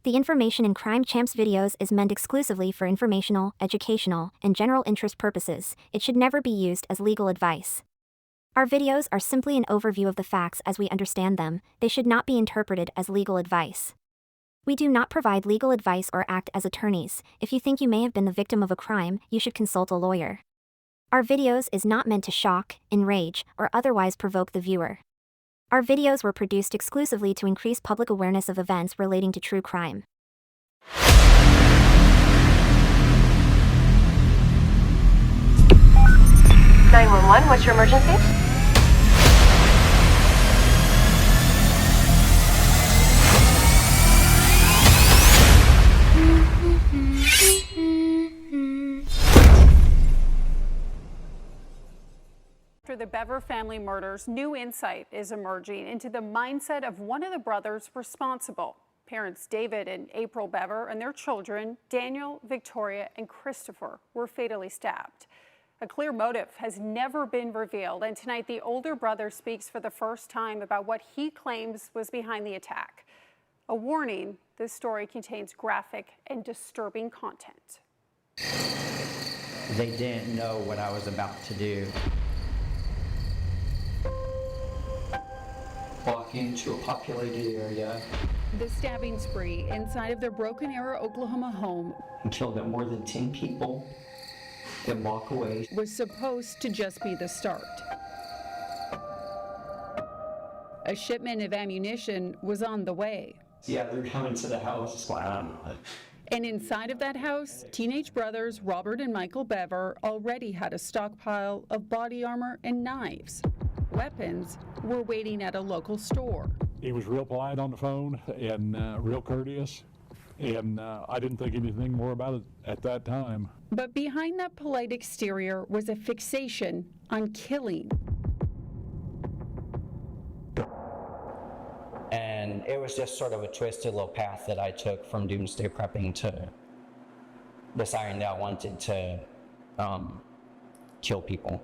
The information in Crime Champs videos is meant exclusively for informational, educational, and general interest purposes. It should never be used as legal advice. Our videos are simply an overview of the facts as we understand them. They should not be interpreted as legal advice. We do not provide legal advice or act as attorneys. If you think you may have been the victim of a crime, you should consult a lawyer. Our videos is not meant to shock, enrage, or otherwise provoke the viewer. Our videos were produced exclusively to increase public awareness of events relating to true crime. 911, what's your emergency? After the Beaver family murders, new insight is emerging into the mindset of one of the brothers responsible. Parents David and April Beaver and their children, Daniel, Victoria, and Christopher, were fatally stabbed. A clear motive has never been revealed, and tonight the older brother speaks for the first time about what he claims was behind the attack. A warning, this story contains graphic and disturbing content. They didn't know what I was about to do. Walk into a populated area. The stabbing spree inside of their Broken Arrow, Oklahoma home And killed more than 10 people and walk away. was supposed to just be the start. A shipment of ammunition was on the way. Yeah, they're coming to the house. Wow. And inside of that house, teenage brothers Robert and Michael Beaver already had a stockpile of body armor and knives. Weapons were waiting at a local store. He was real polite on the phone and real courteous, and I didn't think anything more about it at that time. But behind that polite exterior was a fixation on killing. And it was just sort of a twisted little path that I took from doomsday prepping to deciding that I wanted to kill people.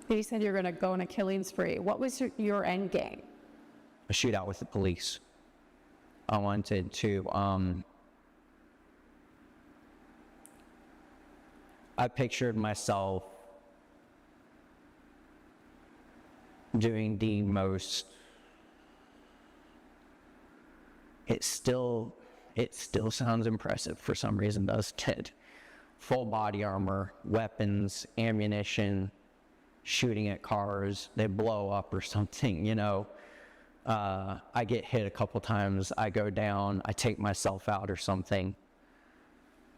You said you're going to go on a killing spree. What was your end game? A shootout with the police. I wanted to, I pictured myself doing the most, it still sounds impressive for some reason, does it? Full body armor, weapons, ammunition, shooting at cars, they blow up or something, you know. I get hit a couple times, I go down, I take myself out or something.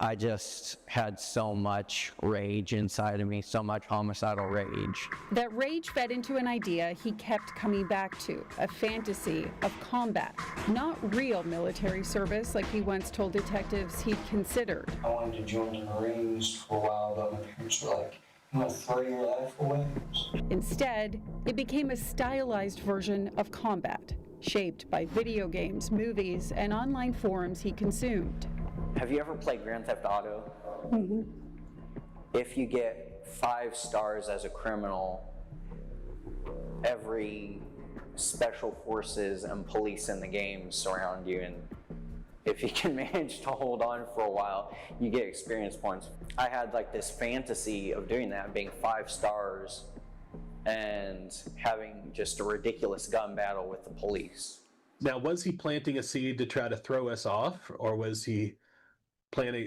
I just had so much rage inside of me, so much homicidal rage. That rage fed into an idea he kept coming back to, a fantasy of combat, not real military service like he once told detectives he'd considered. I wanted to join the Marines for a while, but my parents were like, "You want to throw your life away?" Instead, it became a stylized version of combat, shaped by video games, movies, and online forums he consumed. Have you ever played Grand Theft Auto? Mm-hmm. If you get 5 stars as a criminal, every special forces and police in the game surround you, and if you can manage to hold on for a while, you get experience points. I had like this fantasy of doing that, being 5 stars and having just a ridiculous gun battle with the police. Now, was he planting a seed to try to throw us off, or was he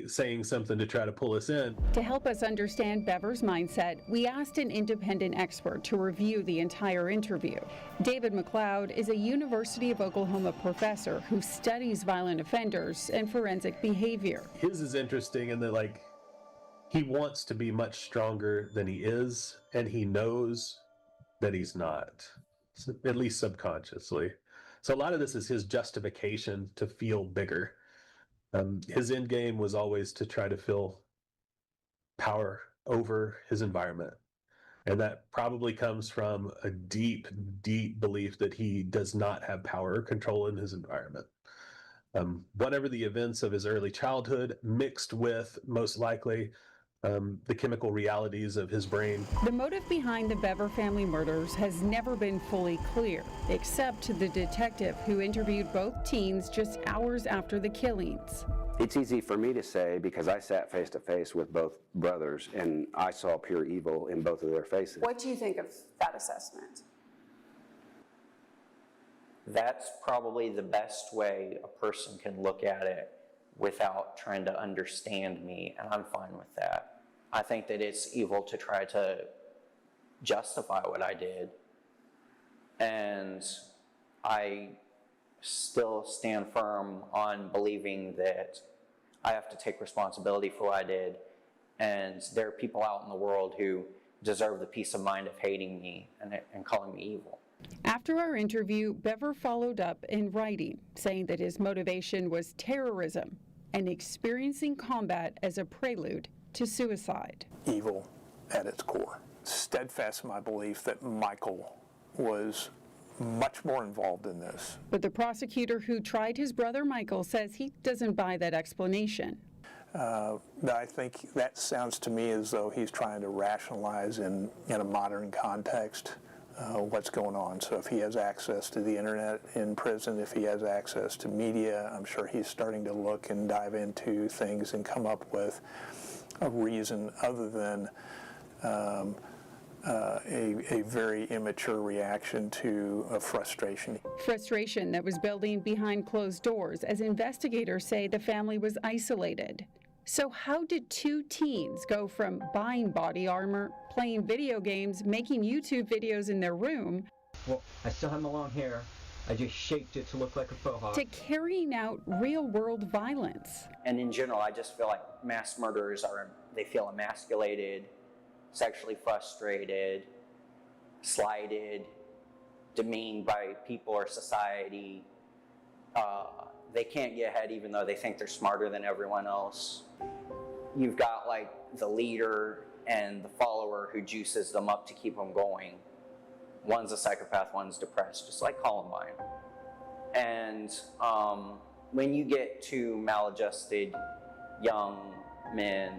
saying something to try to pull us in? To help us understand Beaver's mindset, we asked an independent expert to review the entire interview. David McLeod is a University of Oklahoma professor who studies violent offenders and forensic behavior. His is interesting in that, he wants to be much stronger than he is, and he knows that he's not, at least subconsciously. So a lot of this is his justification to feel bigger. His end game was always to try to feel power over his environment. And that probably comes from a deep, deep belief that he does not have power or control in his environment. Whatever the events of his early childhood, mixed with, most likely, the chemical realities of his brain. The motive behind the Beaver family murders has never been fully clear, except to the detective who interviewed both teens just hours after the killings. It's easy for me to say because I sat face to face with both brothers and I saw pure evil in both of their faces. What do you think of that assessment? That's probably the best way a person can look at it without trying to understand me, and I'm fine with that. I think that it's evil to try to justify what I did, and I still stand firm on believing that I have to take responsibility for what I did, and there are people out in the world who deserve the peace of mind of hating me and calling me evil. After our interview, Beaver followed up in writing, saying that his motivation was terrorism and experiencing combat as a prelude to suicide. Evil at its core. Steadfast in my belief that Michael was much more involved in this. But the prosecutor who tried his brother Michael says he doesn't buy that explanation. I think that sounds to me as though he's trying to rationalize in a modern context what's going on. So if he has access to the internet in prison, if he has access to media, I'm sure he's starting to look and dive into things and come up with a reason other than a very immature reaction to a frustration. Frustration that was building behind closed doors as investigators say the family was isolated. So how did two teens go from buying body armor, playing video games, making YouTube videos in their room, Well, I still have my long hair. I just shaped it to look like a faux hawk. to carrying out real-world violence? And in general, I just feel like mass murderers they feel emasculated, sexually frustrated, slighted, demeaned by people or society. They can't get ahead even though they think they're smarter than everyone else. You've got like the leader and the follower who juices them up to keep them going. One's a psychopath, one's depressed, just like Columbine. And when you get two maladjusted young men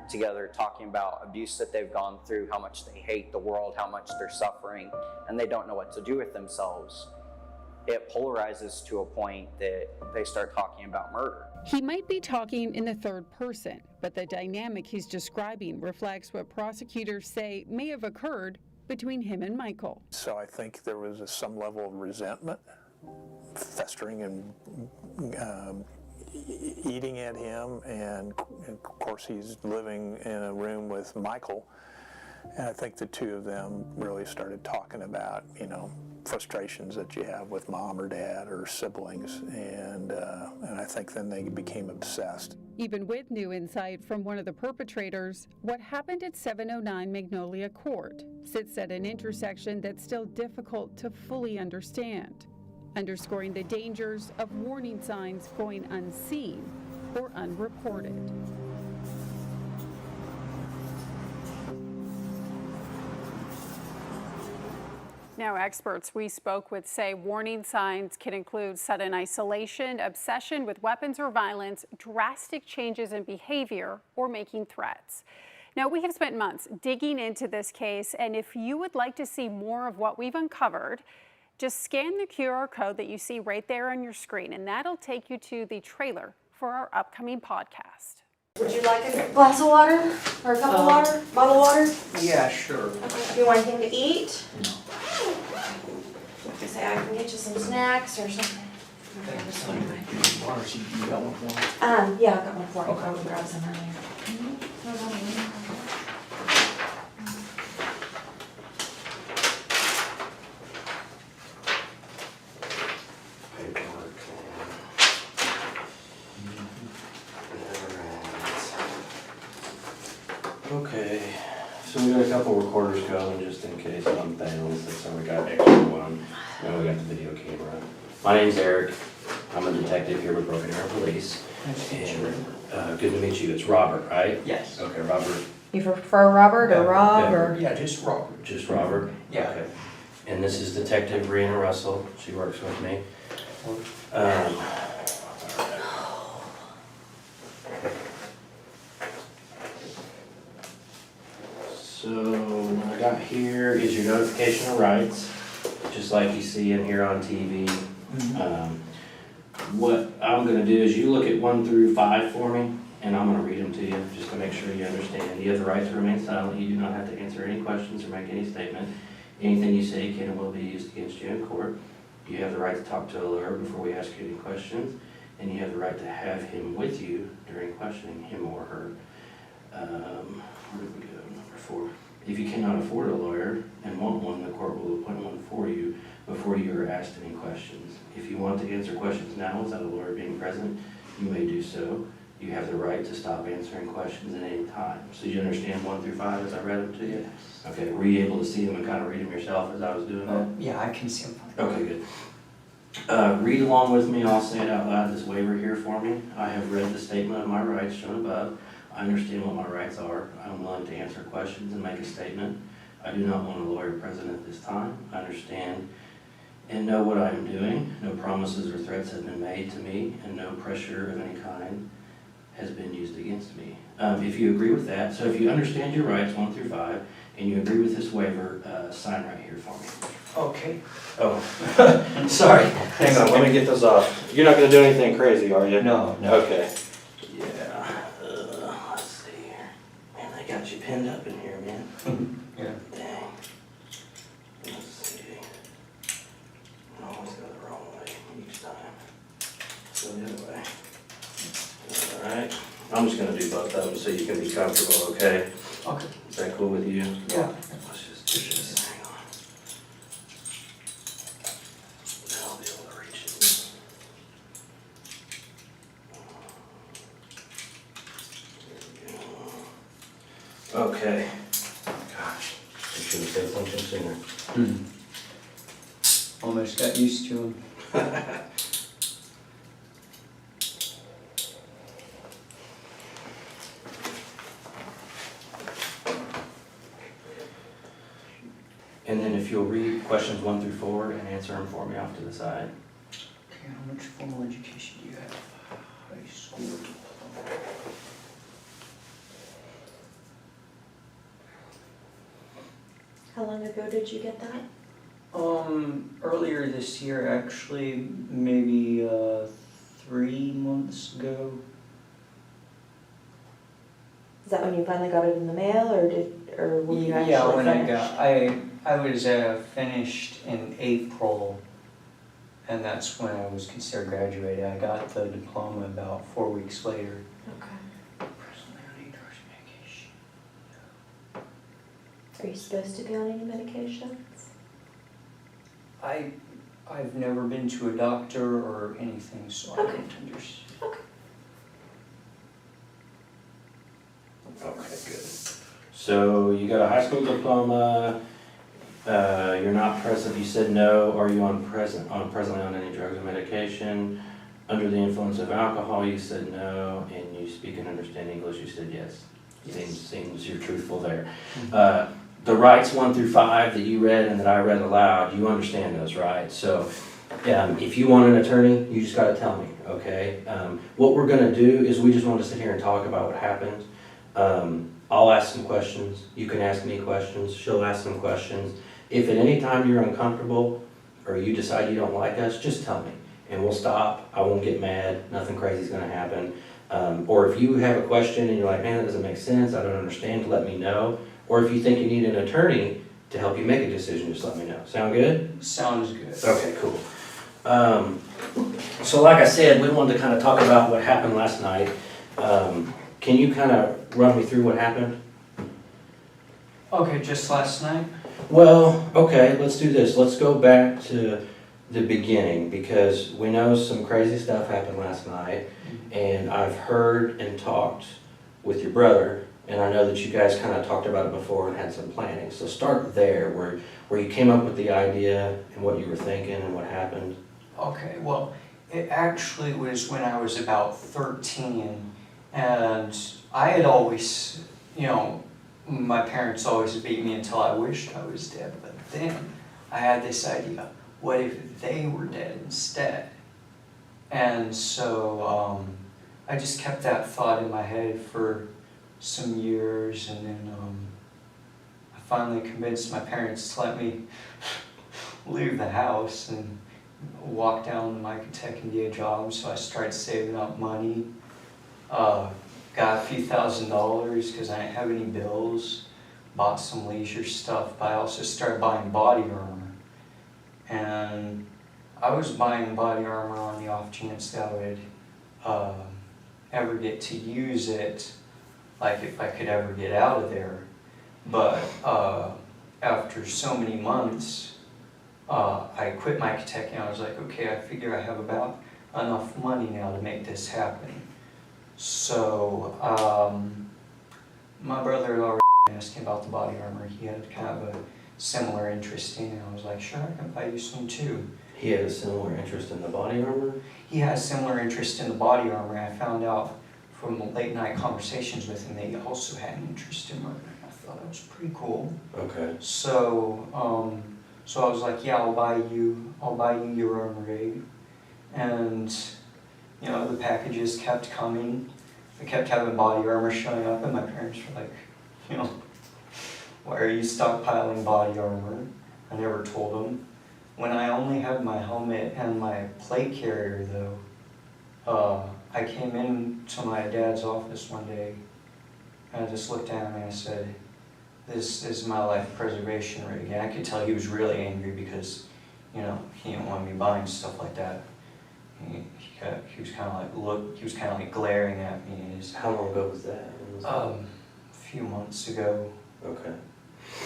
together talking about abuse that they've gone through, how much they hate the world, how much they're suffering, and they don't know what to do with themselves, it polarizes to a point that they start talking about murder. He might be talking in the third person, but the dynamic he's describing reflects what prosecutors say may have occurred between him and Michael. So I think there was some level of resentment festering and eating at him, and of course he's living in a room with Michael, and I think the two of them really started talking about, frustrations that you have with mom or dad or siblings, and I think then they became obsessed. Even with new insight from one of the perpetrators, what happened at 709 Magnolia Court sits at an intersection that's still difficult to fully understand, underscoring the dangers of warning signs going unseen or unreported. Now, experts we spoke with say warning signs can include sudden isolation, obsession with weapons or violence, drastic changes in behavior, or making threats. Now, we have spent months digging into this case, and if you would like to see more of what we've uncovered, just scan the QR code that you see right there on your screen, and that'll take you to the trailer for our upcoming podcast. Would you like a glass of water or a cup of water? Bottle of water? Yeah, sure. Okay. Do you want anything to eat? I say I can get you some snacks or something. Yeah, Yeah, I've got one for you. I would grab some earlier. Okay, so we got a couple recorders going just in case one fails. That's how we got extra one. And we got the video camera. My name's Eric. I'm a detective here with Broken Arrow Police. And good to meet you. It's Robert, right? Yes. Okay, Robert. You prefer Robert or Rob or? Yeah, just Robert. Just Robert? Yeah. Okay. And this is Detective Brianna Russell. She works with me. got here is your notification of rights, just like you see in here on TV. What I'm gonna do is you look at 1 through 5 for me, and I'm gonna read them to you, just to make sure you understand. You have the right to remain silent. You do not have to answer any questions or make any statement. Anything you say can and will be used against you in court. You have the right to talk to a lawyer before we ask you any questions, and you have the right to have him with you during questioning, him or her. Where did we go? Number 4. If you cannot afford a lawyer and want one, the court will appoint one for you before you are asked any questions. If you want to answer questions now without a lawyer being present, you may do so. You have the right to stop answering questions at any time. So you understand 1 through 5 as I read them to you? Yes. Okay, were you able to see them and kind of read them yourself as I was doing that? Yeah, I can see them fine. Okay, good. Read along with me. I'll say it out loud, this waiver here for me. I have read the statement of my rights shown above. I understand what my rights are. I'm willing to answer questions and make a statement. I do not want a lawyer present at this time. I understand and know what I am doing. No promises or threats have been made to me, and no pressure of any kind has been used against me. If you agree with that, so if you understand your rights 1 through 5, and you agree with this waiver, sign right here for me. Okay. Oh, sorry. Hang on, let me get those off. You're not going to do anything crazy, are you? No, no. Okay. Yeah. Let's see here. Man, they got you pinned up in here, man. Yeah. Dang. Let's see. I always go the wrong way each time. So the other way. Alright. I'm just going to do both of them so you can be comfortable, okay? Okay. Is that cool with you? Yeah. Let's just do this. Hang on. I'll be able to reach it. There we go. Okay. Gosh, I should have said something sooner. Almost got used to them. And then if you'll read questions 1 through 4 and answer them for me off to the side. Okay, how much formal education do you have? High school diploma. How long ago did you get that? Earlier this year, actually, maybe 3 months ago. Is that when you finally got it in the mail, or when you actually Yeah, when finished? I was finished in April, and that's when I was considered graduated. I got the diploma about 4 weeks later. Okay. Presently on 8 hours medication. Are you supposed to be on any medications? I've never been to a doctor or anything, so I don't understand. Okay, good. So you got a high school diploma, you're not present, you said no. Are you presently on any drugs or medication? Under the influence of alcohol, you said no, and you speak and understand English, you said yes. Seems you're truthful there. The rights 1 through 5 that you read and that I read aloud, you understand those, right? So if you want an attorney, you just gotta tell me, okay? What we're gonna do is we just want to sit here and talk about what happened. I'll ask some questions, you can ask me questions, she'll ask some questions. If at any time you're uncomfortable or you decide you don't like us, just tell me and we'll stop. I won't get mad, nothing crazy is gonna happen. Or if you have a question and you're like, man, that doesn't make sense, I don't understand, let me know. Or if you think you need an attorney to help you make a decision, just let me know. Sound good? Sounds good. Okay, cool. So like I said, we wanted to kind of talk about what happened last night. Can you kind of run me through what happened? Okay, just last night? Well, okay, let's do this. Let's go back to the beginning because we know some crazy stuff happened last night, and I've heard and talked with your brother, and I know that you guys kind of talked about it before and had some planning. So start there, where you came up with the idea and what you were thinking and what happened. Okay, well, it actually was when I was about 13, and I had always, my parents always beat me until I wished I was dead, but then I had this idea, what if they were dead instead? And so I just kept that thought in my head for some years, and then I finally convinced my parents to let me leave the house and walk down to Microtech and get a job. So I started saving up money, got a few $1,000s because I didn't have any bills, bought some leisure stuff, but I also started buying body armor. And I was buying body armor on the off chance that I would ever get to use it, like if I could ever get out of there. But after so many months, I quit Microtech and I was like, okay, I figure I have about enough money now to make this happen. So my brother had already asked me about the body armor. He had kind of a similar interest in it. I was like, sure, I can buy you some too. He had a similar interest in the body armor? He has similar interest in the body armor. I found out from late night conversations with him that he also had an interest in murder. I thought that was pretty cool. Okay. So, so I was like, yeah, I'll buy you your own rig. And, you know, the packages kept coming. I kept having body armor showing up, and my parents were like, you know, why are you stockpiling body armor? I never told them. When I only had my helmet and my plate carrier, though, I came into my dad's office one day, and I just looked at him and I said, this is my life preservation rig. And I could tell he was really angry because, you know, he didn't want me buying stuff like that. He was kind of like glaring at me. How long ago was that? When was that? A few months ago. Okay.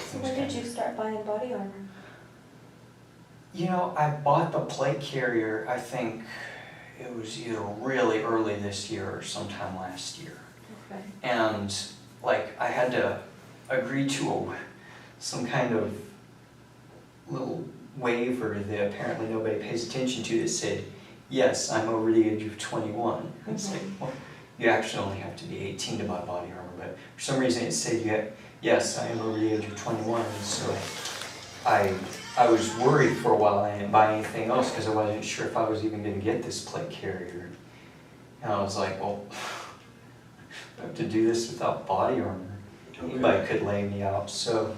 So when did you start buying body armor? You know, I bought the plate carrier, I think it was either really early this year or sometime last year. Okay. And like I had to agree to some kind of little waiver that apparently nobody pays attention to that said, yes, I'm over the age of 21. It's like, well, you actually only have to be 18 to buy body armor, but for some reason it said, yes, I am over the age of 21. And so I was worried for a while. I didn't buy anything else because I wasn't sure if I was even going to get this plate carrier. And I was like, well, I have to do this without body armor. Okay. Anybody could lay me out. So,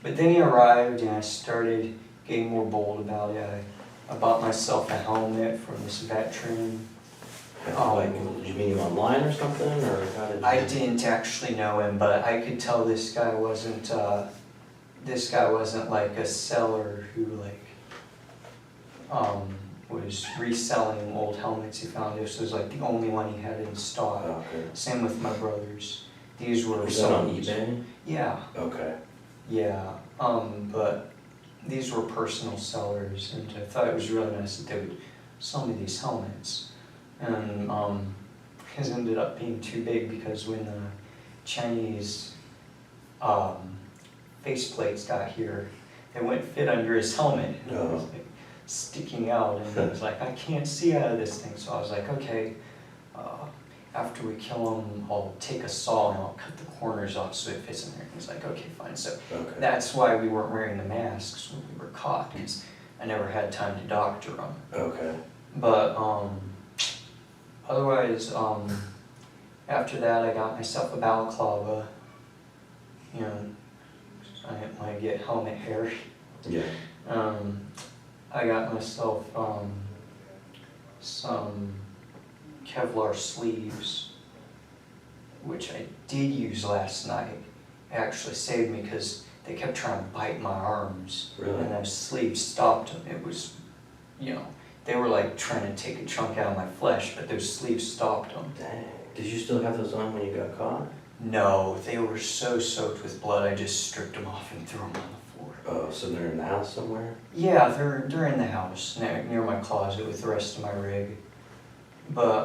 but then he arrived and I started getting more bold about it. I bought myself a helmet from this veteran. Did you meet him online or something, or how did you... I didn't actually know him, but I could tell this guy wasn't like a seller who was reselling old helmets he found. This was like the only one he had in stock. Okay. Same with my brothers. These were Was that on eBay? Yeah. Okay. Yeah. But these were personal sellers, and I thought it was really nice that they would sell me these helmets. And his ended up being too big because when the Chinese faceplates got here, they wouldn't fit under his helmet. And it was like sticking out, and he was like, I can't see out of this thing. So I was like, okay, after we kill him, I'll take a saw and I'll cut the corners off so it fits in there. And he's like, okay, fine. So that's why we weren't wearing the masks when we were caught, because I never had time to doctor them. Okay. But otherwise, after that, I got myself a balaclava. You know, I didn't want to get helmet hair. Yeah. I got myself some Kevlar sleeves, which I did use last night. It actually saved me because they kept trying to bite my arms. Really? And those sleeves stopped them. It was, you know, they were like trying to take a chunk out of my flesh, but those sleeves stopped them. Dang. Did you still have those on when you got caught? No, they were so soaked with blood, I just stripped them off and threw them on the floor. Oh, so they're in the house somewhere? Yeah, they're in the house, near my closet with the rest of my rig. But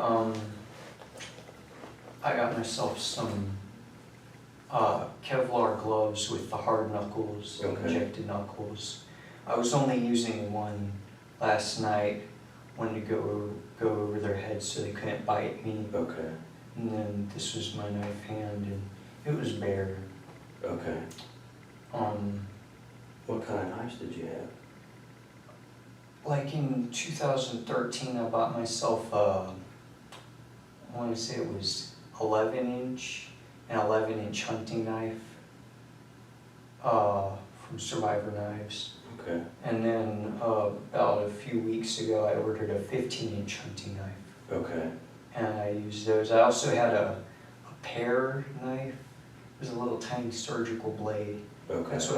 I got myself some Kevlar gloves with the hard knuckles, injected knuckles. I was only using one last night, wanted to go over their heads so they couldn't bite me. Okay. And then this was my knife hand, and it was bare. Okay. What kind of knives did you have? Like in 2013, I bought myself I want to say it was 11-inch, an 11-inch hunting knife. from Survivor Knives. Okay. And then about a few weeks ago, I ordered a 15-inch hunting knife. Okay. And I used those. I also had a pear knife. It was a little tiny surgical blade. Okay. That's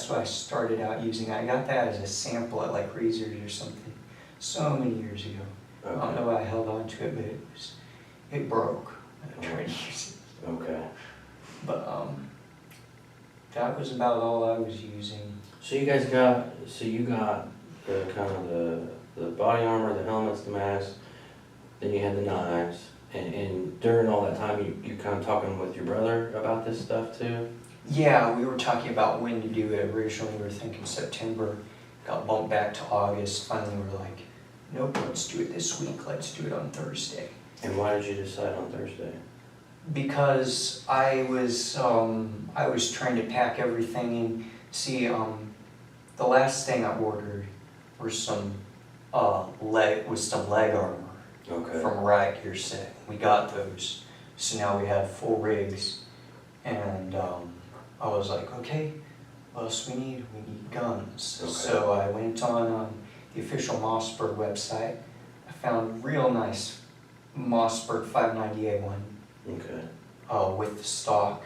what I started out using. I got that as a sample at like Razors or something so many years ago. Okay. I don't know why I held on to it, but it broke. I tried to use it. Okay. But that was about all I was using. So you got the kind of the body armor, the helmets, the masks, then you had the knives, and during all that time you kind of talking with your brother about this stuff too? Yeah, we were talking about when to do it. Originally we were thinking September, got bumped back to August. Finally we were like, nope, let's do it this week, let's do it on Thursday. And why did you decide on Thursday? Because I was trying to pack everything in. See, the last thing I ordered were some leg armor. Okay. From Riot Gear Set. We got those, so now we have full rigs, and I was like, okay, what else we need? We need guns. Okay. So I went on the official Mossberg website. I found a real nice Mossberg 590A one. Okay. With the stock,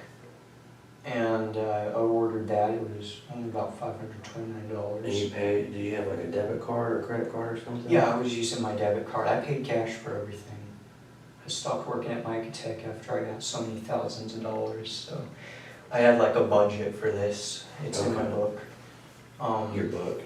and I ordered that. It was only about $529. And you paid? Do you have like a debit card or credit card or something? Yeah, I was using my debit card. I paid cash for everything. I stopped working at Micatech after I got so many thousands of dollars. So I had like a budget for this. It's in my book. Your book?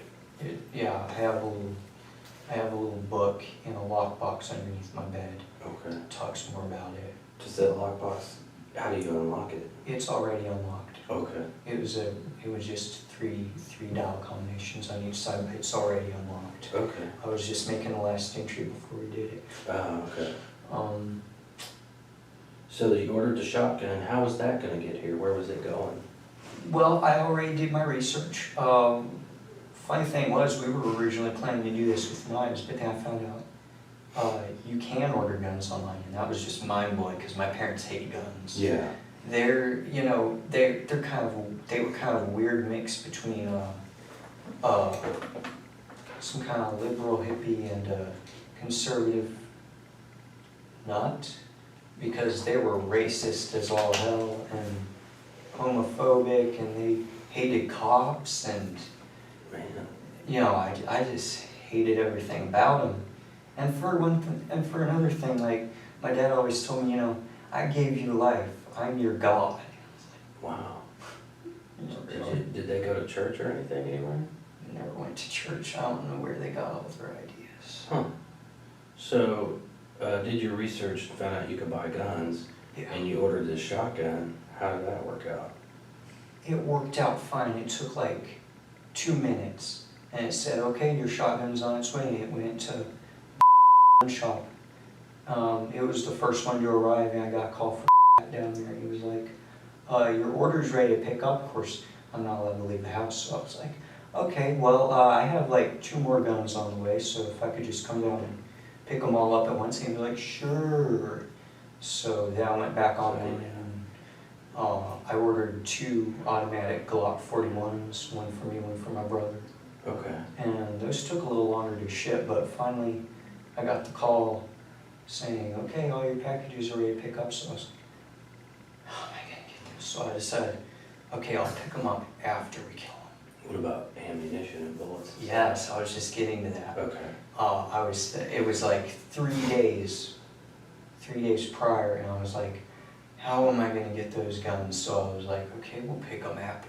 Yeah, I have a little book in a lockbox underneath my bed. Okay. It talks more about it. Does that lockbox, how do you unlock it? It's already unlocked. Okay. It was just three dial combinations on each side, but it's already unlocked. Okay. I was just making the last entry before we did it. Okay. Um, So you ordered the shotgun. How was that going to get here? Where was it going? Well, I already did my research. Funny thing was, we were originally planning to do this with knives, but then I found out you can order guns online, and that was just mind-blowing because my parents hate guns. Yeah. They were kind of a weird mix between some kind of liberal hippie and conservative nut, because they were racist as all hell and homophobic, and they hated cops, and I just hated everything about them. And for another thing, like my dad always told me, I gave you life. I'm your God. Wow. Did they go to church or anything anywhere? Never went to church. I don't know where they got all their ideas. Huh. So, did your research and found out you could buy guns, and you ordered this shotgun. How did that work out? It worked out fine. It took like 2 minutes, and it said, okay, your shotgun's on its way. It went to gun shop. It was the first one to arrive, and I got a call from down there. He was like, your order's ready to pick up. Of course, I'm not allowed to leave the house, so I was like, okay, well, I have like 2 more guns on the way, so if I could just come down and pick them all up at once, he'd be like, sure. So then I went back on in, and I ordered 2 automatic Glock 41s, one for me, one for my brother. Okay. And those took a little longer to ship, but finally I got the call saying, okay, all your packages are ready to pick up. So I was like, how am I going to get this? So I decided, okay, I'll pick them up after we kill them. What about ammunition and bullets? Yes, I was just getting to that. Okay. It was like 3 days prior, and I was like, how am I going to get those guns? So I was like, okay, we'll pick them up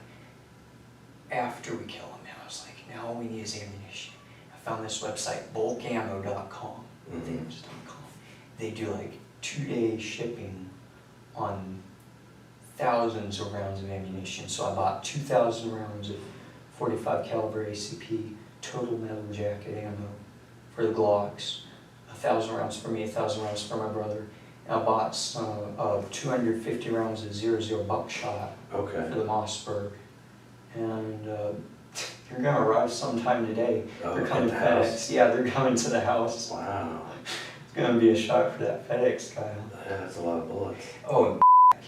after we kill them. And I was like, now all we need is ammunition. I found this website, bulkammo.com. They do like 2-day shipping on thousands of rounds of ammunition. So I bought 2,000 rounds of 45 caliber ACP total metal jacket ammo for the Glocks. 1,000 rounds for me, 1,000 rounds for my brother. And I bought some 250 rounds of 00 buckshot for the Mossberg. And they're gonna arrive sometime today. They're coming to FedEx. Yeah, they're coming to the house. Wow. It's gonna be a shock for that FedEx guy. Yeah, that's a lot of bullets. Oh,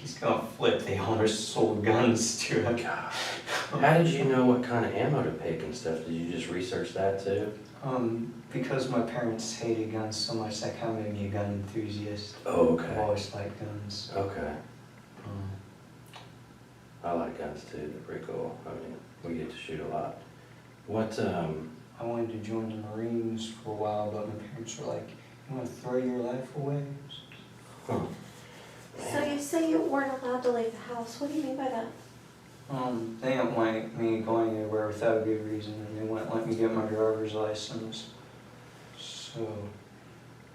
he's gonna flip. They almost sold guns to him. God. How did you know what kind of ammo to pick and stuff? Did you just research that too? Because my parents hated guns so much, that kind of made me a gun enthusiast. Oh, okay. I've always liked guns. Okay. I like guns too. They're pretty cool. I mean, we get to shoot a lot. What, I wanted to join the Marines for a while, but my parents were like, "You want to throw your life away?" huh. So you say you weren't allowed to leave the house. What do you mean by that? They didn't want me going anywhere without a good reason, and they wouldn't let me get my driver's license. So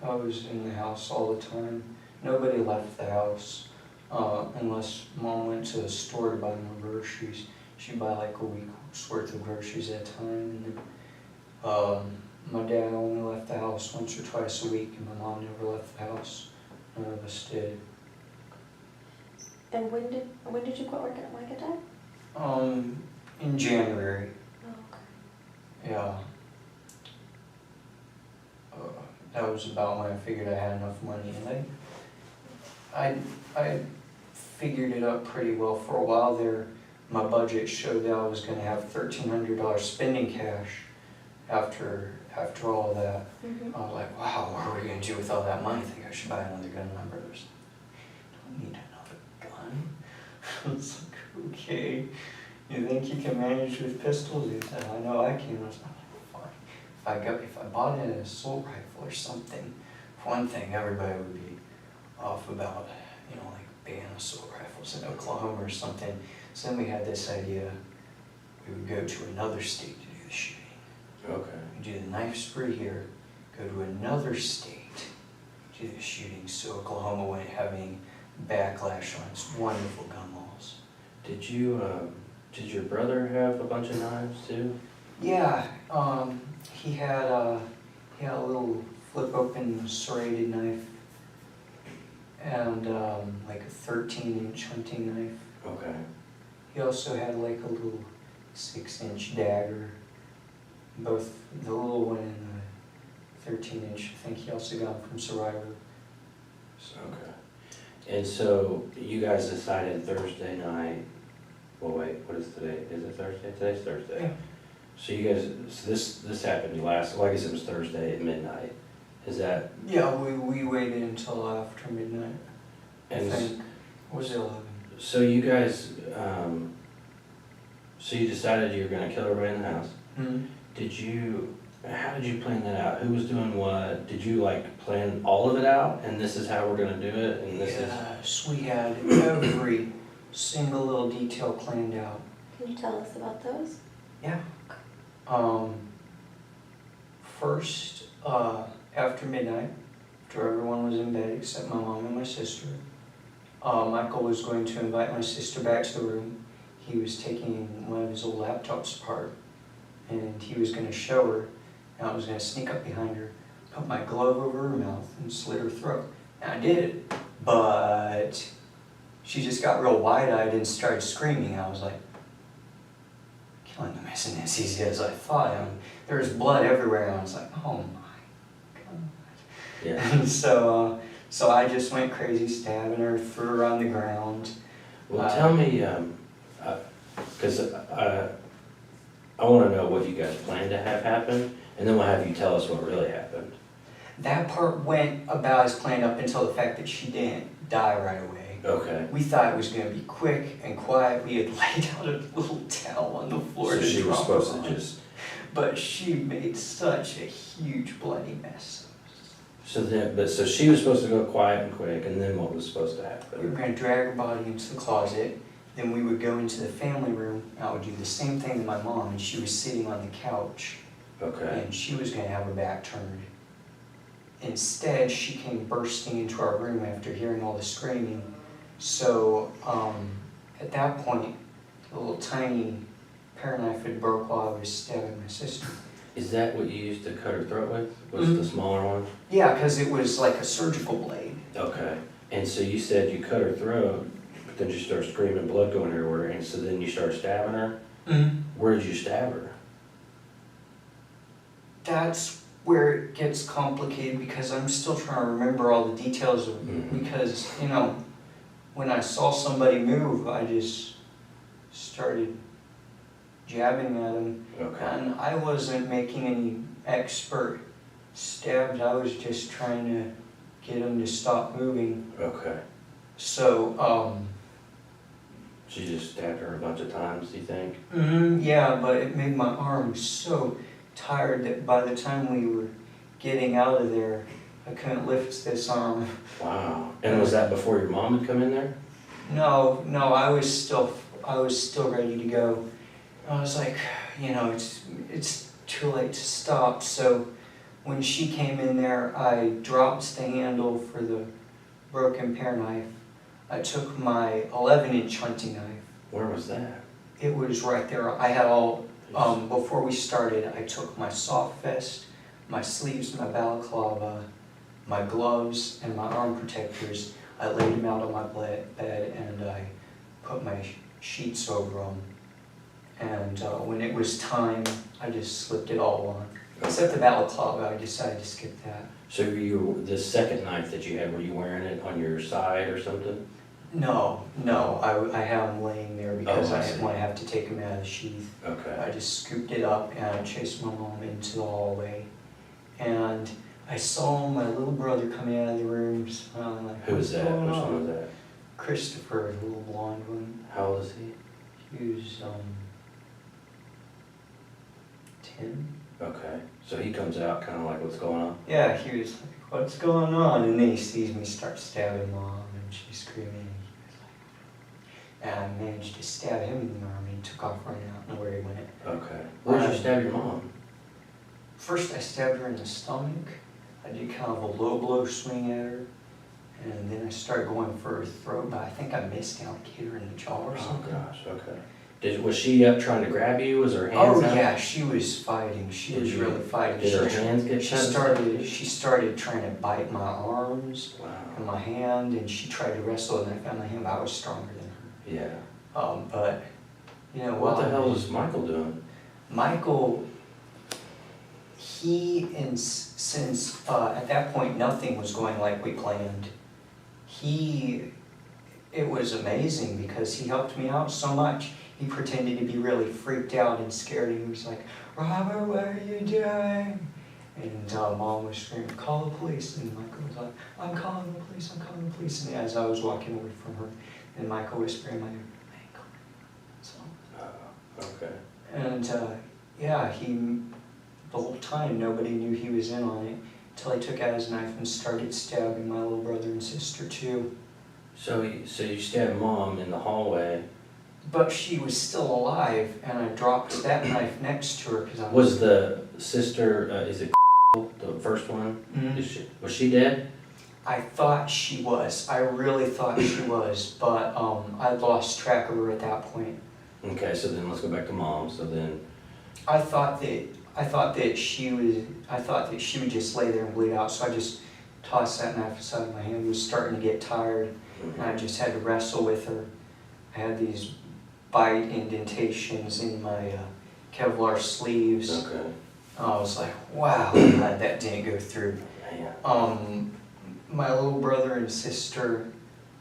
I was in the house all the time. Nobody left the house unless Mom went to the store to buy more groceries. She'd buy like a week's worth of groceries at a time. And my dad only left the house once or twice a week, and my mom never left the house. None of us did. And when did you quit working at Micah Dad? In January. Oh, okay. Yeah. That was about when I figured I had enough money, and I figured it up pretty well for a while there. My budget showed that I was going to have $1,300 spending cash after all that. Mm-hmm. I was like, wow, what are we going to do with all that money? I think I should buy another gun. My brother's like, don't need another gun. I was like, okay. You think you can manage with pistols? He said, I know I can. I was like, fine. If I bought an assault rifle or something, for one thing, everybody would be off about, like ban assault rifles in Oklahoma or something. So then we had this idea, we would go to another state to do the shooting. Okay. We'd do the knife spree here, go to another state, do the shooting, so Oklahoma wouldn't have any backlash on its wonderful gun laws. Did your brother have a bunch of knives too? Yeah, he had a little flip open serrated knife and like a 13-inch hunting knife. Okay. He also had like a little 6-inch dagger. Both the little one and the 13-inch, I think he also got them from Survivor. Okay. And so you guys decided Thursday night, well wait, what is today? Is it Thursday? Today's Thursday. Yeah. So you guys, so this happened well I guess it was Thursday at midnight. Is that? Yeah, we waited until after midnight. And I think. Was it 11? So you guys, so you decided you were gonna kill everybody in the house. Mm-hmm. How did you plan that out? Who was doing what? Did you like plan all of it out and this is how we're gonna do it and this is? Yes, we had every single little detail planned out. Can you tell us about those? Yeah. First, after midnight, after everyone was in bed except my mom and my sister, Michael was going to invite my sister back to the room. He was taking one of his old laptops apart, and he was going to show her, and I was going to sneak up behind her, put my glove over her mouth, and slit her throat. And I did it, but she just got real wide-eyed and started screaming. I was like, killing them isn't as easy as I thought. There was blood everywhere, and I was like, oh my God. Yeah. And so I just went crazy, stabbing her, threw her on the ground. Well, tell me, because I want to know what you guys planned to have happen, and then we'll have you tell us what really happened. That part went about as planned up until the fact that she didn't die right away. Okay. We thought it was going to be quick and quiet. We had laid out a little towel on the floor So to she was drop supposed her to on. just. But she made such a huge bloody mess. So she was supposed to go quiet and quick, and then what was supposed to We were happen? going to drag her body into the closet. Then we would go into the family room. I would do the same thing to my mom, and she was sitting on the couch. Okay. And she was going to have her back turned. Instead, she came bursting into our room after hearing all the screaming. So at that point, the little tiny pair knife had broke while I was stabbing my sister. Is that what you used to cut her throat with? Was the smaller one? Yeah, because it was like a surgical blade. Okay. And so you said you cut her throat, but then she started screaming, blood going everywhere, and so then you started stabbing her? Mm-hmm. Where did you stab her? That's where it gets complicated because I'm still trying to remember all the details of because, when I saw somebody move, I just started jabbing at him. Okay. And I wasn't making any expert stabs. I was just trying to get him to stop moving. Okay. So, She just stabbed her a bunch of times, do you think? yeah, but it made my arm so tired that by the time we were getting out of there, I couldn't lift this arm. Wow. And was that before your mom had come in there? No, I was still ready to go. I was like, you know, it's too late to stop. So when she came in there, I dropped the handle for the broken pear knife. I took my 11-inch hunting knife. Where was that? It was right there. I had all, before we started, I took my soft vest, my sleeves, my balaclava, my gloves, and my arm protectors. I laid them out on my bed and I put my sheets over them. And when it was time, I just slipped it all on. Except the balaclava, I decided to skip that. So the second knife that you had, were you wearing it on your side or something? No, I had them laying there because I didn't want to have to take them out of the sheath. Okay. I just scooped it up and I chased my mom into the hallway. And I saw my little brother coming out of the room smiling like, Who was that? Which one was that? Christopher, the little blonde one. How old is he? He was 10. Okay. So he comes out kind of like, what's going on? Yeah, he was like, what's going on? And then he sees me start stabbing mom and she's screaming. And I managed to stab him in the arm and he took off running out and where he went. Okay. Where did you stab your mom? First I stabbed her in the stomach. I did kind of a low blow swing at her. And then I started going for her throat, but I think I missed and I hit her in the jaw or something. Oh gosh, okay. Was she up trying to grab you? Was her hands out? Oh yeah, she was fighting. She was really fighting. Did her hands get She started trying to bite my arms and my hand, and she tried to wrestle, and I found my hand, but I was stronger than her. Yeah. But, you know, what the hell was Michael doing? Michael, since at that point nothing was going like we planned, it was amazing because he helped me out so much. He pretended to be really freaked out and scared, and he was like, Robert, what are you doing? And Mom was screaming, call the police. And Michael was like, I'm calling the police, I'm calling the police. And as I was walking away from her, and Michael whispered in my ear, Michael. So, okay. and yeah, the whole time nobody knew he was in on it until he took out his knife and started stabbing my little brother and sister too. So you stabbed Mom in the hallway. But she was still alive, and I dropped that knife next to her because I was the sister, is it the first one? Mm-hmm. Was she dead? I thought she was. I really thought she was, but I lost track of her at that point. Okay, so then let's go back to Mom. So then, I thought that she would just lay there and bleed out. So I just tossed that knife aside. My hand was starting to get tired, and I just had to wrestle with her. I had these bite indentations in my Kevlar sleeves. Okay. I was like, wow, glad that didn't go through. Man. My little brother and sister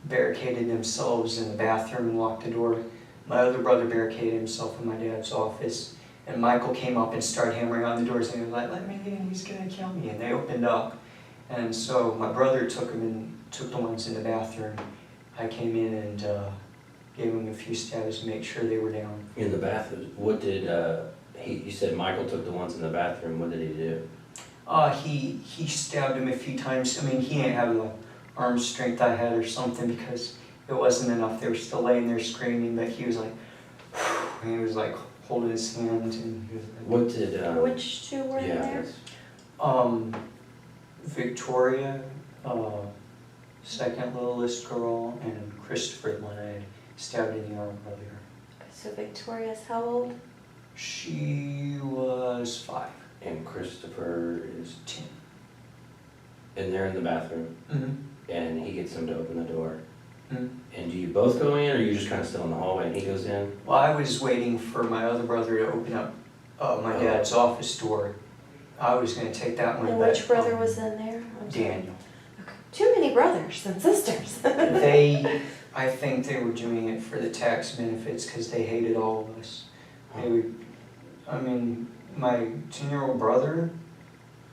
barricaded themselves in the bathroom and locked the door. My other brother barricaded himself in my dad's office. And Michael came up and started hammering on the doors and he was like, let me in, he's gonna kill me. And they opened up. And so my brother took the ones in the bathroom. I came in and gave him a few stabs to make sure they were down. In the bathroom, what did, you said Michael took the ones in the bathroom, what did he do? He stabbed him a few times. I mean, he didn't have the arm strength I had or something because it wasn't enough. They were still laying there screaming, but he was like, and he was like holding his hand and he was like, what did, which two were there? Victoria, second littlest girl, and Christopher, the one I had stabbed in the arm earlier. So Victoria's how old? She was 5. And Christopher is 10. And they're in the bathroom. Mm-hmm. And he gets them to open the door. Mm-hmm. And do you both go in, or are you just kind of still in the hallway and he goes in? Well, I was waiting for my other brother to open up my dad's office door. I was going to take that one. And which brother was in there? Daniel. Okay. Too many brothers and sisters. I think they were doing it for the tax benefits because they hated all of us. They would, I mean, my 10-year-old brother,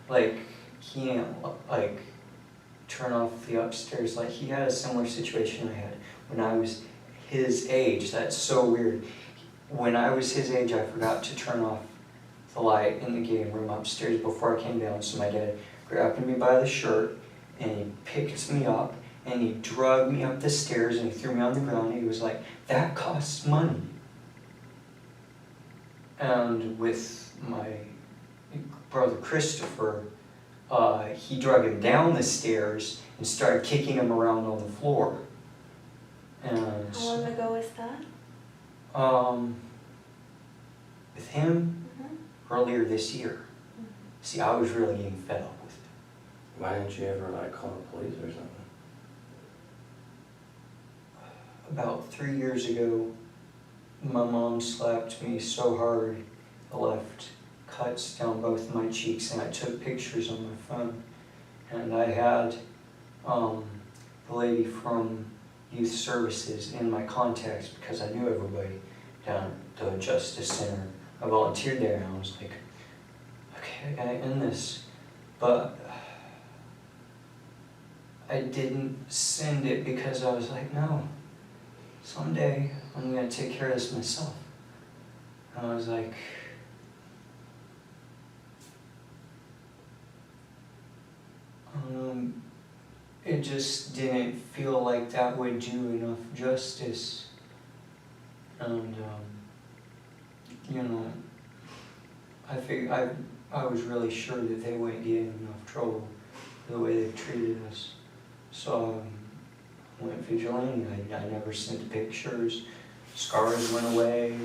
like, he didn't, like, turn off the upstairs. Like, he had a similar situation I had when I was his age. That's so weird. When I was his age, I forgot to turn off the light in the game room upstairs before I came down. So my dad grabbed me by the shirt and he picked me up and he dragged me up the stairs and he threw me on the ground. He was like, "That costs money." And with my brother Christopher, he dragged him down the stairs and started kicking him around on the floor. And How long ago was that? With him, earlier this year. See, I was really getting fed up with it. Why didn't you ever like call the police or something? About 3 years ago, my mom slapped me so hard I left cuts down both my cheeks, and I took pictures on my phone. And I had the lady from Youth Services in my contacts because I knew everybody down at the Justice Center. I volunteered there and I was like, okay, I gotta end this. But I didn't send it because I was like, no, someday I'm gonna take care of this myself. And I was like, it just didn't feel like that would do enough justice. And you know, I was really sure that they wouldn't get in enough trouble for the way they treated us. So I went vigilante. I never sent pictures. Scars went away.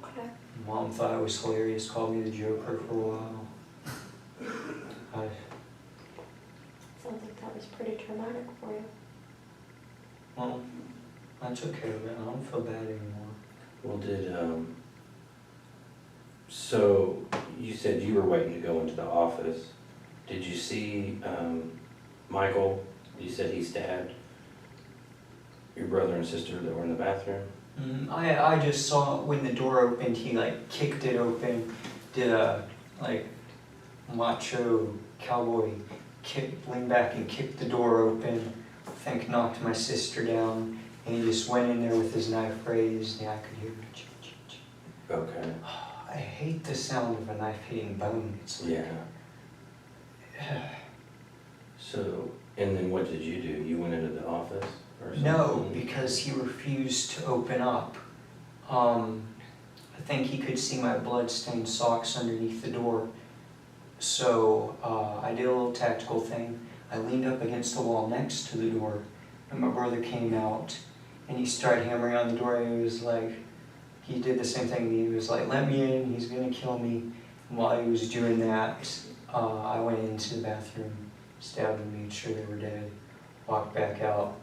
Okay. Mom thought I was hilarious, called me the Joker for a while. Sounds like that was pretty traumatic for you. Well, I took care of it. I don't feel bad anymore. Well, so you said you were waiting to go into the office. Did you see Michael? You said he stabbed your brother and sister that were in the bathroom? I just saw when the door opened, he like kicked it open, did a like macho cowboy kick, leaned back and kicked the door open, I think knocked my sister down, and he just went in there with his knife raised, and I could hear it. Okay. I hate the sound of a knife hitting bone. It's like, So, and then what did you do? You went into the office or something? No, because he refused to open up. I think he could see my blood-stained socks underneath the door. So I did a little tactical thing. I leaned up against the wall next to the door, and my brother came out, and he started hammering on the door, and he was like, he did the same thing. He was like, "Let me in, he's gonna kill me." And while he was doing that, I went into the bathroom, stabbed them, made sure they were dead, walked back out.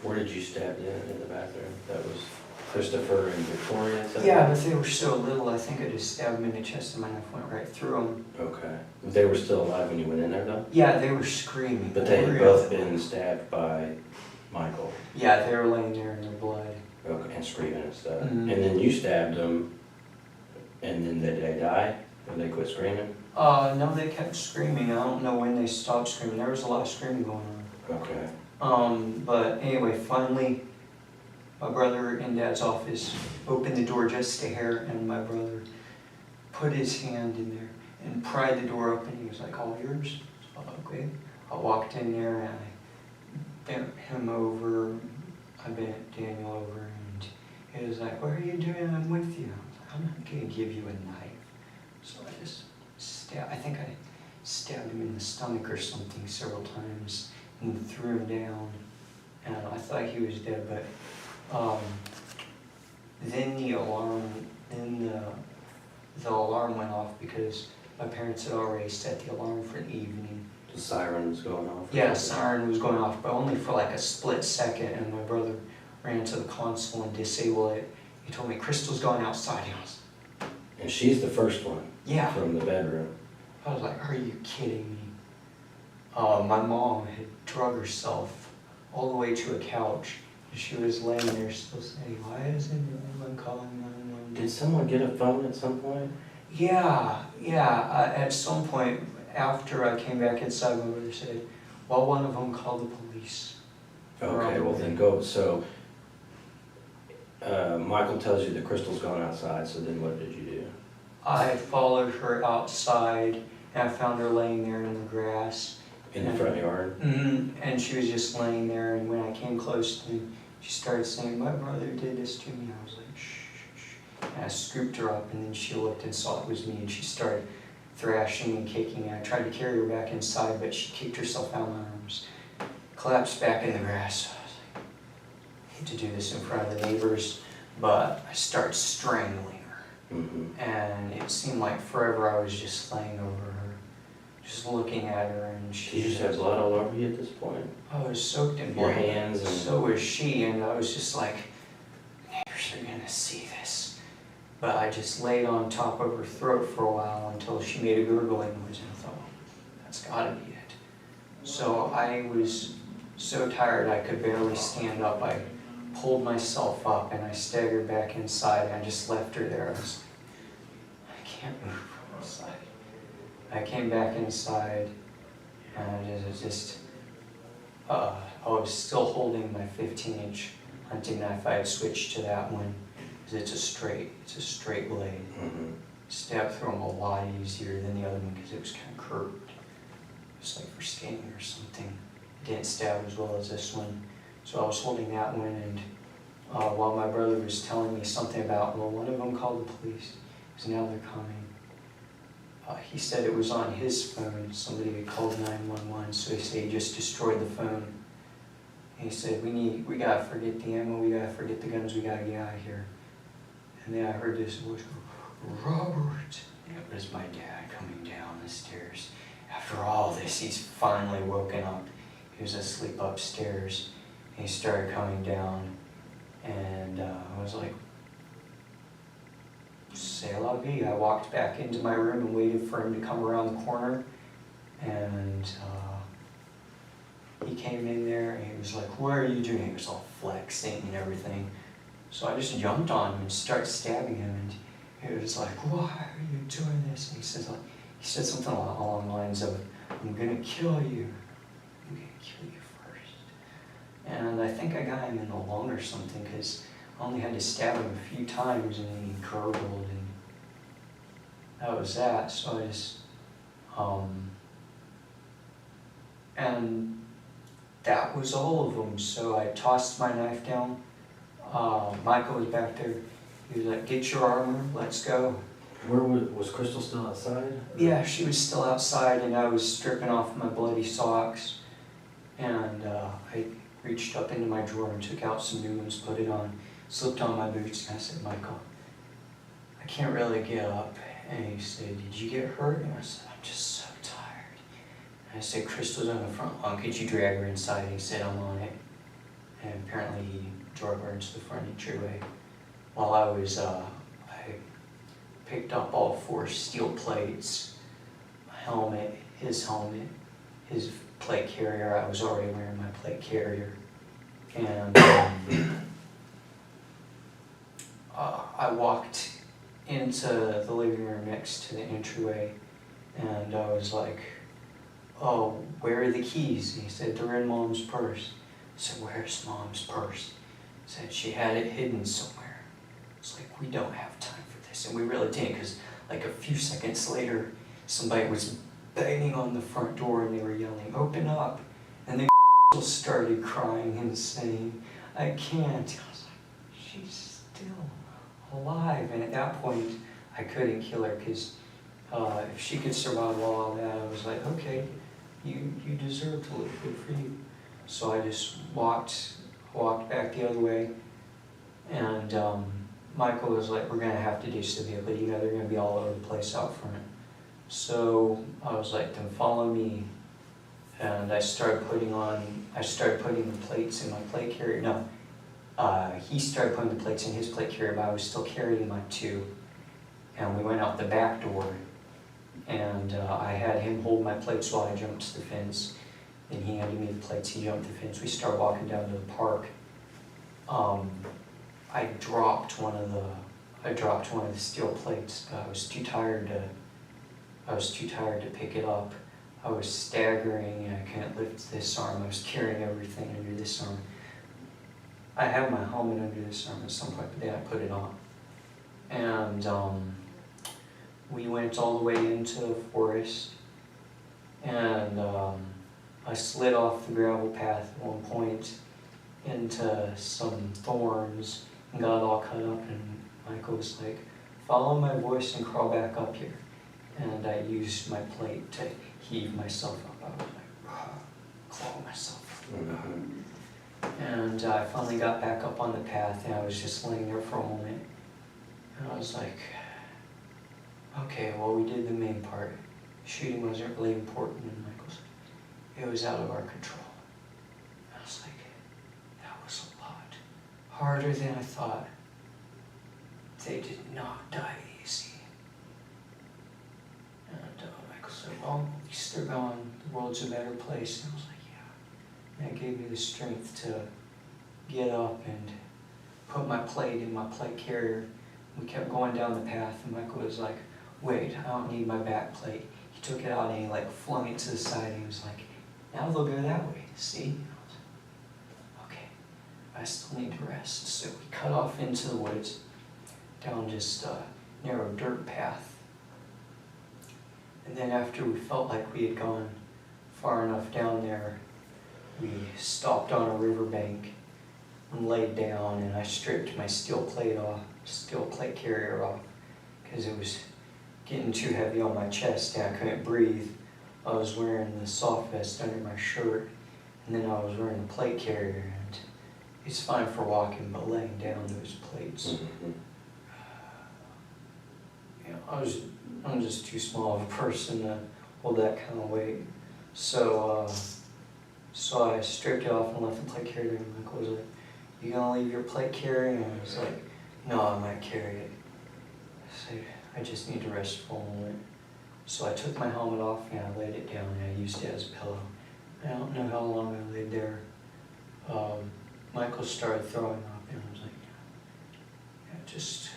Where did you stab them in the bathroom? That was Christopher and Victoria? Yeah, but they were so little, I think I just stabbed them in the chest and my knife went right through them. Okay. They were still alive when you went in there though? Yeah, they were screaming. But they had both been stabbed by Michael? Yeah, they were laying there in their blood. Okay, and screaming and stuff. Mhm. And then you stabbed them, and then did they die? Or they quit screaming? No, they kept screaming. I don't know when they stopped screaming. There was a lot of screaming going on. Okay. But anyway, finally, my brother in Dad's office opened the door just a hair, and my brother put his hand in there and pried the door open. He was like, "All yours?" So, okay. I walked in there and I bent him over. I bent Daniel over, and he was like, "What are you doing? I'm with you." I was like, "I'm not gonna give you a knife." So I just I think I stabbed him in the stomach or something several times and threw him down. And I thought he was dead, but then the alarm went off because my parents had already set the alarm for the evening. The siren was going off? Yeah, the siren was going off, but only for like a split second, and my brother ran to the console and disabled it. He told me, "Crystal's going outside." I was, And she's the first one? Yeah. From the bedroom? I was like, "Are you kidding me?" my mom had drug herself all the way to a couch. She was laying there still saying, "Why isn't anyone calling 911?" Did someone get a phone at some point? Yeah. At some point after I came back inside, my mother said, "Well, one of them called the police." Okay, well then go. So Michael tells you that Crystal's gone outside, so then what did you do? I followed her outside, and I found her laying there in the grass. In the front yard? And she was just laying there, and when I came close to me, she started saying, "My brother did this to me." I was like, "Shh, shh, shh." And I scooped her up, and then she looked and saw it was me, and she started thrashing and kicking, and I tried to carry her back inside, but she kicked herself out of my arms, collapsed back in the grass. I was like, I hate to do this in front of the neighbors, but I started strangling her. And it seemed like forever I was just laying over her, just looking at her, and she... Did you just have blood all over you at this point? I was soaked in blood. Your hands and... So was she, and I was just like, neighbors are gonna see this. But I just laid on top of her throat for a while until she made a gurgling noise, and I thought, that's gotta be it. So I was so tired I could barely stand up. I pulled myself up and I staggered back inside, and I just left her there. I was like, I can't move from inside. I came back inside, and I was still holding my 15-inch hunting knife. I had switched to that one because it's a straight blade. Stab through them a lot easier than the other one because it was kind of curved. It was like for skinning or something. It didn't stab as well as this one. So I was holding that one, and while my brother was telling me something about, well, one of them called the police, because now they're coming. He said it was on his phone. Somebody had called 911, so he said he just destroyed the phone. And he said, we gotta forget the ammo, we gotta forget the guns, we gotta get out of here. And then I heard this voice go, "Robert." And it was my dad coming down the stairs. After all this, he's finally woken up. He was asleep upstairs. And he started coming down, and I was like, "C'est la vie." I walked back into my room and waited for him to come around the corner, and he came in there and he was like, "What are you doing?" He was all flexing and everything. So I just jumped on him and started stabbing him, and he was like, "Why are you doing this?" And he said something along the lines of, "I'm gonna kill you. I'm gonna kill you first." And I think I got him in the lung or something, because I only had to stab him a few times, and then he gurgled, and that was that. So I just, and that was all of them. So I tossed my knife down. Michael was back there. He was like, "Get your armor, let's go." Where was Crystal still outside? Yeah, she was still outside, and I was stripping off my bloody socks. And I reached up into my drawer and took out some new ones, put it on, slipped on my boots, and I said, "Michael, I can't really get up." And he said, "Did you get hurt?" And I said, "I'm just so tired." And I said, "Crystal's on the front lawn, could you drag her inside?" And he said, "I'm on it." And apparently he drove her into the front entryway. While I was, I picked up all 4 steel plates, my helmet, his plate carrier. I was already wearing my plate carrier. And I walked into the living room next to the entryway, and I was like, "Oh, where are the keys?" And he said, "They're in Mom's purse." I said, "Where's Mom's purse?" He said, "She had it hidden somewhere." It's like, we don't have time for this. And we really didn't, because like a few seconds later, somebody was banging on the front door and they were yelling, "Open up." And then started crying and saying, "I can't." I was like, she's still alive. And at that point, I couldn't kill her, because if she could survive all that, I was like, okay, you deserve to live, good for you. So I just walked back the other way, and Michael was like, "We're gonna have to ditch the vehicle, you know, they're gonna be all over the place out front." So I was like, "Then follow me." And I started putting the plates in my plate carrier. No, he started putting the plates in his plate carrier, but I was still carrying my 2. And we went out the back door, and I had him hold my plates while I jumped to the fence. Then he handed me the plates, he jumped the fence, we started walking down to the park. I dropped one of the steel plates, but I was too tired to pick it up. I was staggering and I couldn't lift this arm. I was carrying everything under this arm. I had my helmet under this arm at some point, but then I put it on. And we went all the way into the forest, and I slid off the gravel path at one point into some thorns and got all cut up, and Michael was like, follow my voice and crawl back up here. And I used my plate to heave myself up. I was like, claw myself up. And I finally got back up on the path, and I was just laying there for a moment. And I was like, okay, well, we did the main part. Shooting wasn't really important, and Michael's like, it was out of our control. I was like, that was a lot harder than I thought. They did not die easy. And Michael said, well, at least they're gone. The world's a better place. And I was like, yeah. And that gave me the strength to get up and put my plate in my plate carrier. We kept going down the path, and Michael was like, wait, I don't need my back plate. He took it out and he like flung it to the side, and he was like, now they'll go that way, see? And I was like, okay, I still need to rest. So we cut off into the woods, down just a narrow dirt path. And then after we felt like we had gone far enough down there, we stopped on a riverbank and laid down, and I stripped my steel plate carrier off, because it was getting too heavy on my chest and I couldn't breathe. I was wearing the soft vest under my shirt, and then I was wearing the plate carrier, and it's fine for walking, but laying down those plates, you know, I'm just too small of a person to hold that kind of weight. So I stripped it off and left the plate carrier, and Michael was like, you gonna leave your plate carrier? And I was like, no, I might carry it. I said, I just need to rest for a moment. So I took my helmet off and I laid it down, and I used it as a pillow. I don't know how long I laid there. Michael started throwing up, and I was like, yeah, just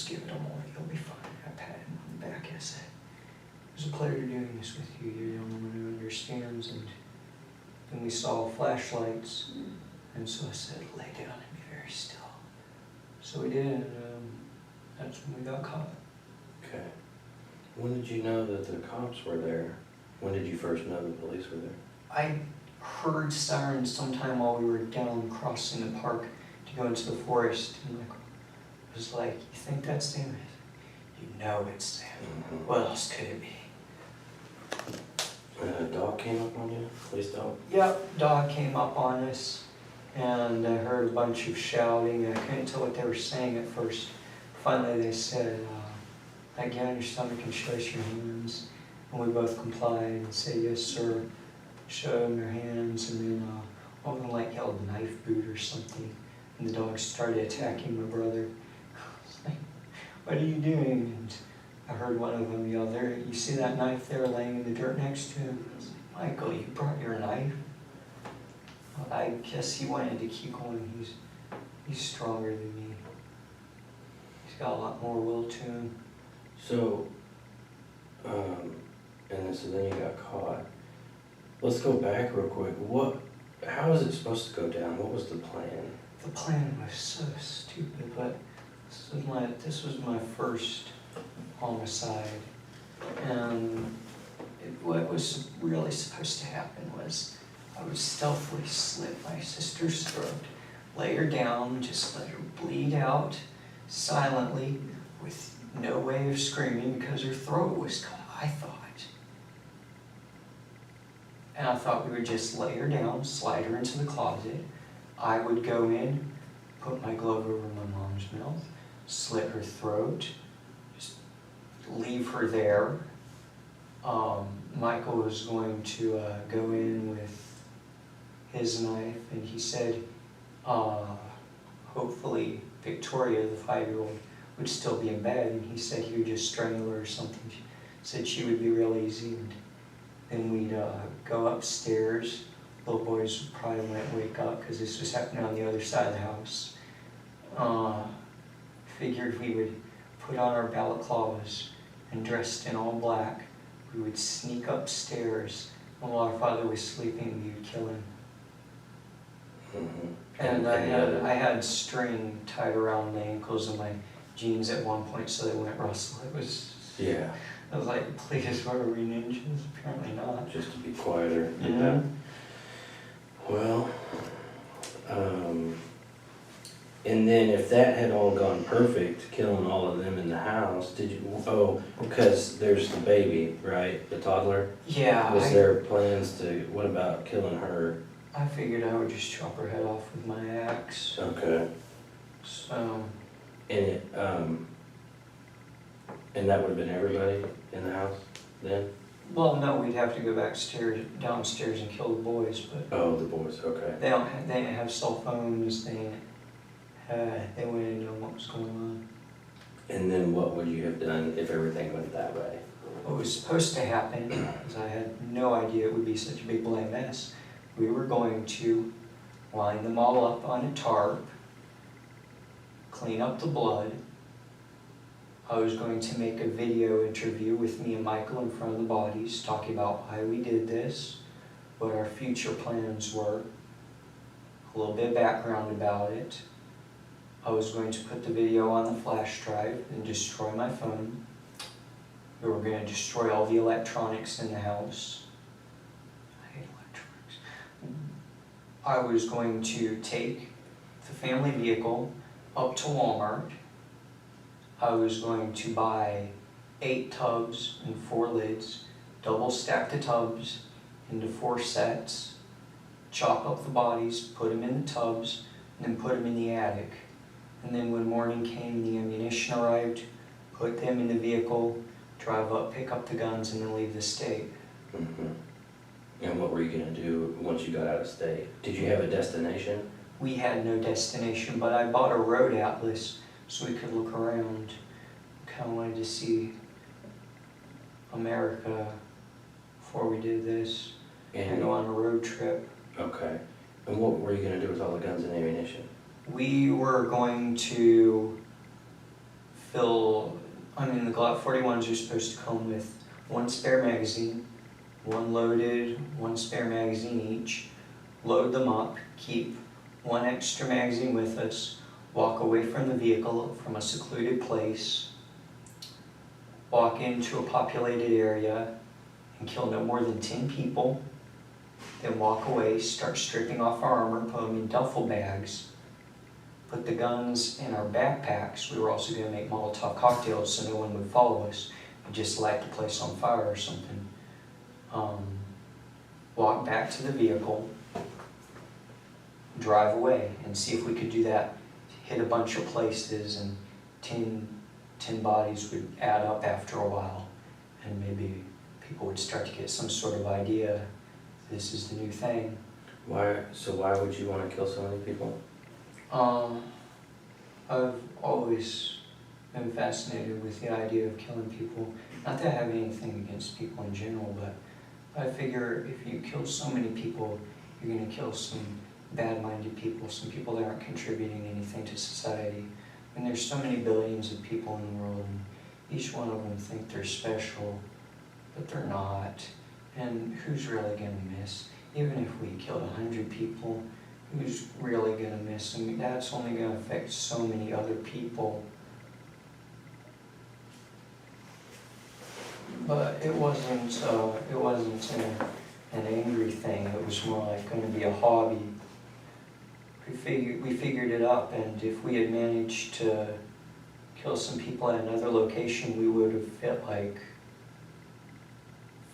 give it a moment, you'll be fine. I patted him on the back and I said, it was a pleasure doing this with you. You're the only one who understands. And then we saw flashlights, and so I said, lay down and be very still. So we did, and that's when we got caught. Okay. When did you know that the cops were there? When did you first know the police were there? I heard sirens sometime while we were down crossing the park to go into the forest, and Michael was like, you think that's them? You know it's them. What else could it be? A dog came up on you? Police dog? Yep, dog came up on us, and I heard a bunch of shouting. I couldn't tell what they were saying at first. Finally they said, get on your stomach and show us your hands. And we both complied and said, yes sir. Showed them their hands, and then one of them like yelled knife boot or something, and the dog started attacking my brother. I was like, what are you doing? And I heard one of them yell, there, you see that knife there laying in the dirt next to him? I was like, Michael, you brought your knife? Well, I guess he wanted to keep going. He's stronger than me. He's got a lot more will to him. So, so then you got caught. Let's go back real quick. How was it supposed to go down? What was the plan? The plan was so stupid, but this was my first homicide, and what was really supposed to happen was I would stealthily slit my sister's throat, lay her down, just let her bleed out silently with no way of screaming because her throat was cut, I thought. And I thought we would just lay her down, slide her into the closet. I would go in, put my glove over my mom's mouth, slit her throat, just leave her there. Michael was going to go in with his knife, and he said hopefully Victoria, the 5-year-old, would still be in bed, and he said he would just strangle her or something. He said she would be real easy, and then we'd go upstairs, little boys probably wouldn't wake up because this was happening on the other side of the house. Figured we would put on our balaclavas and dressed in all black, we would sneak upstairs, and while our father was sleeping, we would kill him. Mm-hmm. And I had string tied around my ankles and my jeans at one point so they wouldn't rustle. It was, Yeah. I was like, please, what are we, ninjas? Apparently not. Just to be quieter. Yeah. Well, and then if that had all gone perfect, killing all of them in the house, did you, oh, because there's the baby, right, the toddler? Yeah. Was there plans to, what about killing her? I figured I would just chop her head off with my axe. Okay. So. And it, and that would have been everybody in the house then? Well, no, we'd have to go downstairs and kill the boys, but. Oh, the boys, okay. They didn't have cell phones, they wouldn't know what was going on. And then what would you have done if everything went that way? What was supposed to happen, because I had no idea it would be such a big bloody mess, we were going to line them all up on a tarp, clean up the blood. I was going to make a video interview with me and Michael in front of the bodies, talking about why we did this, what our future plans were, a little bit of background about it. I was going to put the video on the flash drive and destroy my phone. We were going to destroy all the electronics in the house. I hate electronics. I was going to take the family vehicle up to Walmart. I was going to buy 8 tubs and 4 lids, double stack the tubs into 4 sets, chop up the bodies, put them in the tubs, and then put them in the attic. And then when morning came, the ammunition arrived, put them in the vehicle, drive up, pick up the guns, and then leave the state. Mm-hmm. And what were you going to do once you got out of state? Did you have a destination? We had no destination, but I bought a road atlas so we could look around. Kind of wanted to see America before we did this and go on a road trip. Okay. And what were you going to do with all the guns and ammunition? We were going to the Glock 41s are supposed to come with 1 spare magazine, 1 loaded, 1 spare magazine each. Load them up, keep 1 extra magazine with us, walk away from the vehicle from a secluded place, walk into a populated area and kill no more than 10 people, then walk away, start stripping off our armor, put them in duffel bags, put the guns in our backpacks. We were also going to make Molotov cocktails so no one would follow us. We'd just light the place on fire or something. Walk back to the vehicle, drive away, and see if we could do that. Hit a bunch of places, and 10 bodies would add up after a while, and maybe people would start to get some sort of idea this is the new thing. So why would you want to kill so many people? I've always been fascinated with the idea of killing people. Not that I have anything against people in general, but I figure if you kill so many people, you're going to kill some bad-minded people, some people that aren't contributing anything to society. And there's so many billions of people in the world, and each one of them think they're special, but they're not. And who's really going to miss? Even if we killed 100 people, who's really going to miss? I mean, that's only going to affect so many other people. But it wasn't an angry thing. It was more like going to be a hobby. We figured it up, and if we had managed to kill some people at another location, we would have fit like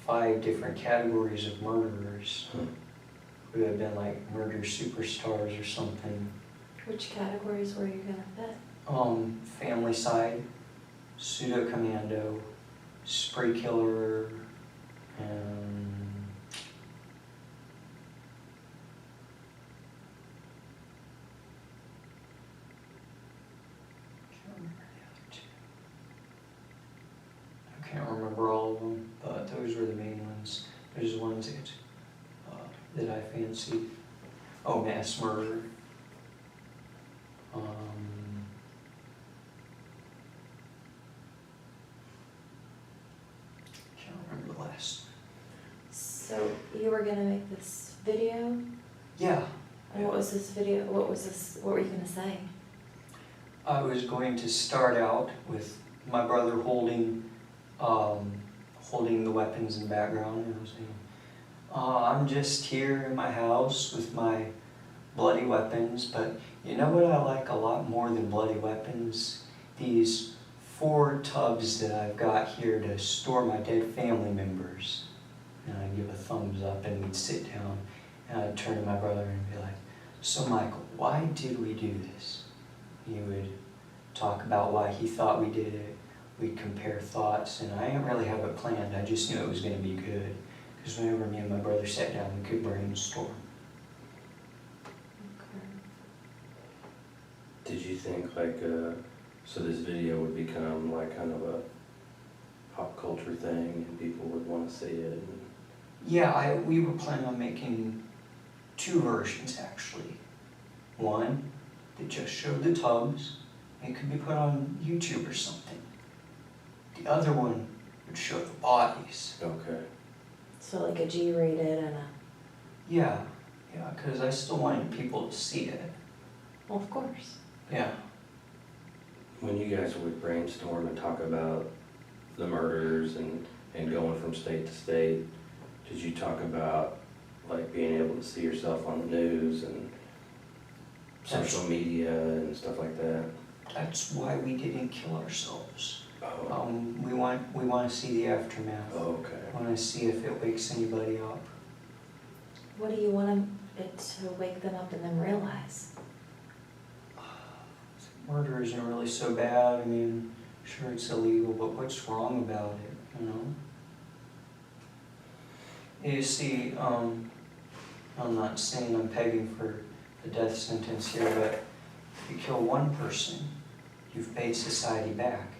5 different categories of murderers. We would have been like murder superstars or something. Which categories were you gonna fit? Family side, pseudo commando, spree killer, and I can't remember all of them, but those were the main ones. There's ones that that I fancied. Oh, mass murder. Can't remember the last. So you were gonna make this video? Yeah. And what was this video? What were you gonna say? I was going to start out with my brother holding the weapons in the background, and I was saying, I'm just here in my house with my bloody weapons, but you know what I like a lot more than bloody weapons? These 4 tubs that I've got here to store my dead family members. And I'd give a thumbs up, and we'd sit down, and I'd turn to my brother and be like, so Michael, why did we do this? He would talk about why he thought we did it. We'd compare thoughts, and I didn't really have it planned. I just knew it was going to be good. Because whenever me and my brother sat down, we could brainstorm. Did you think like, so this video would become like kind of a pop culture thing and people would want to see it? And... Yeah, we were planning on making 2 versions actually. One that just showed the tubs, and it could be put on YouTube or something. The other one would show the bodies. Okay. So like a G-rated and a... Yeah, because I still wanted people to see it. Well, of course. Yeah. When you guys would brainstorm and talk about the murders and going from state to state, did you talk about like being able to see yourself on the news and social media and stuff like that? That's why we didn't kill ourselves. Oh. We want to see the aftermath. Oh, okay. We want to see if it wakes anybody up. What do you want it to wake them up and then realize? Murder isn't really so bad. I mean, sure it's illegal, but what's wrong about it, you know? You see, I'm not saying I'm pegging for the death sentence here, but if you kill one person, you've paid society back.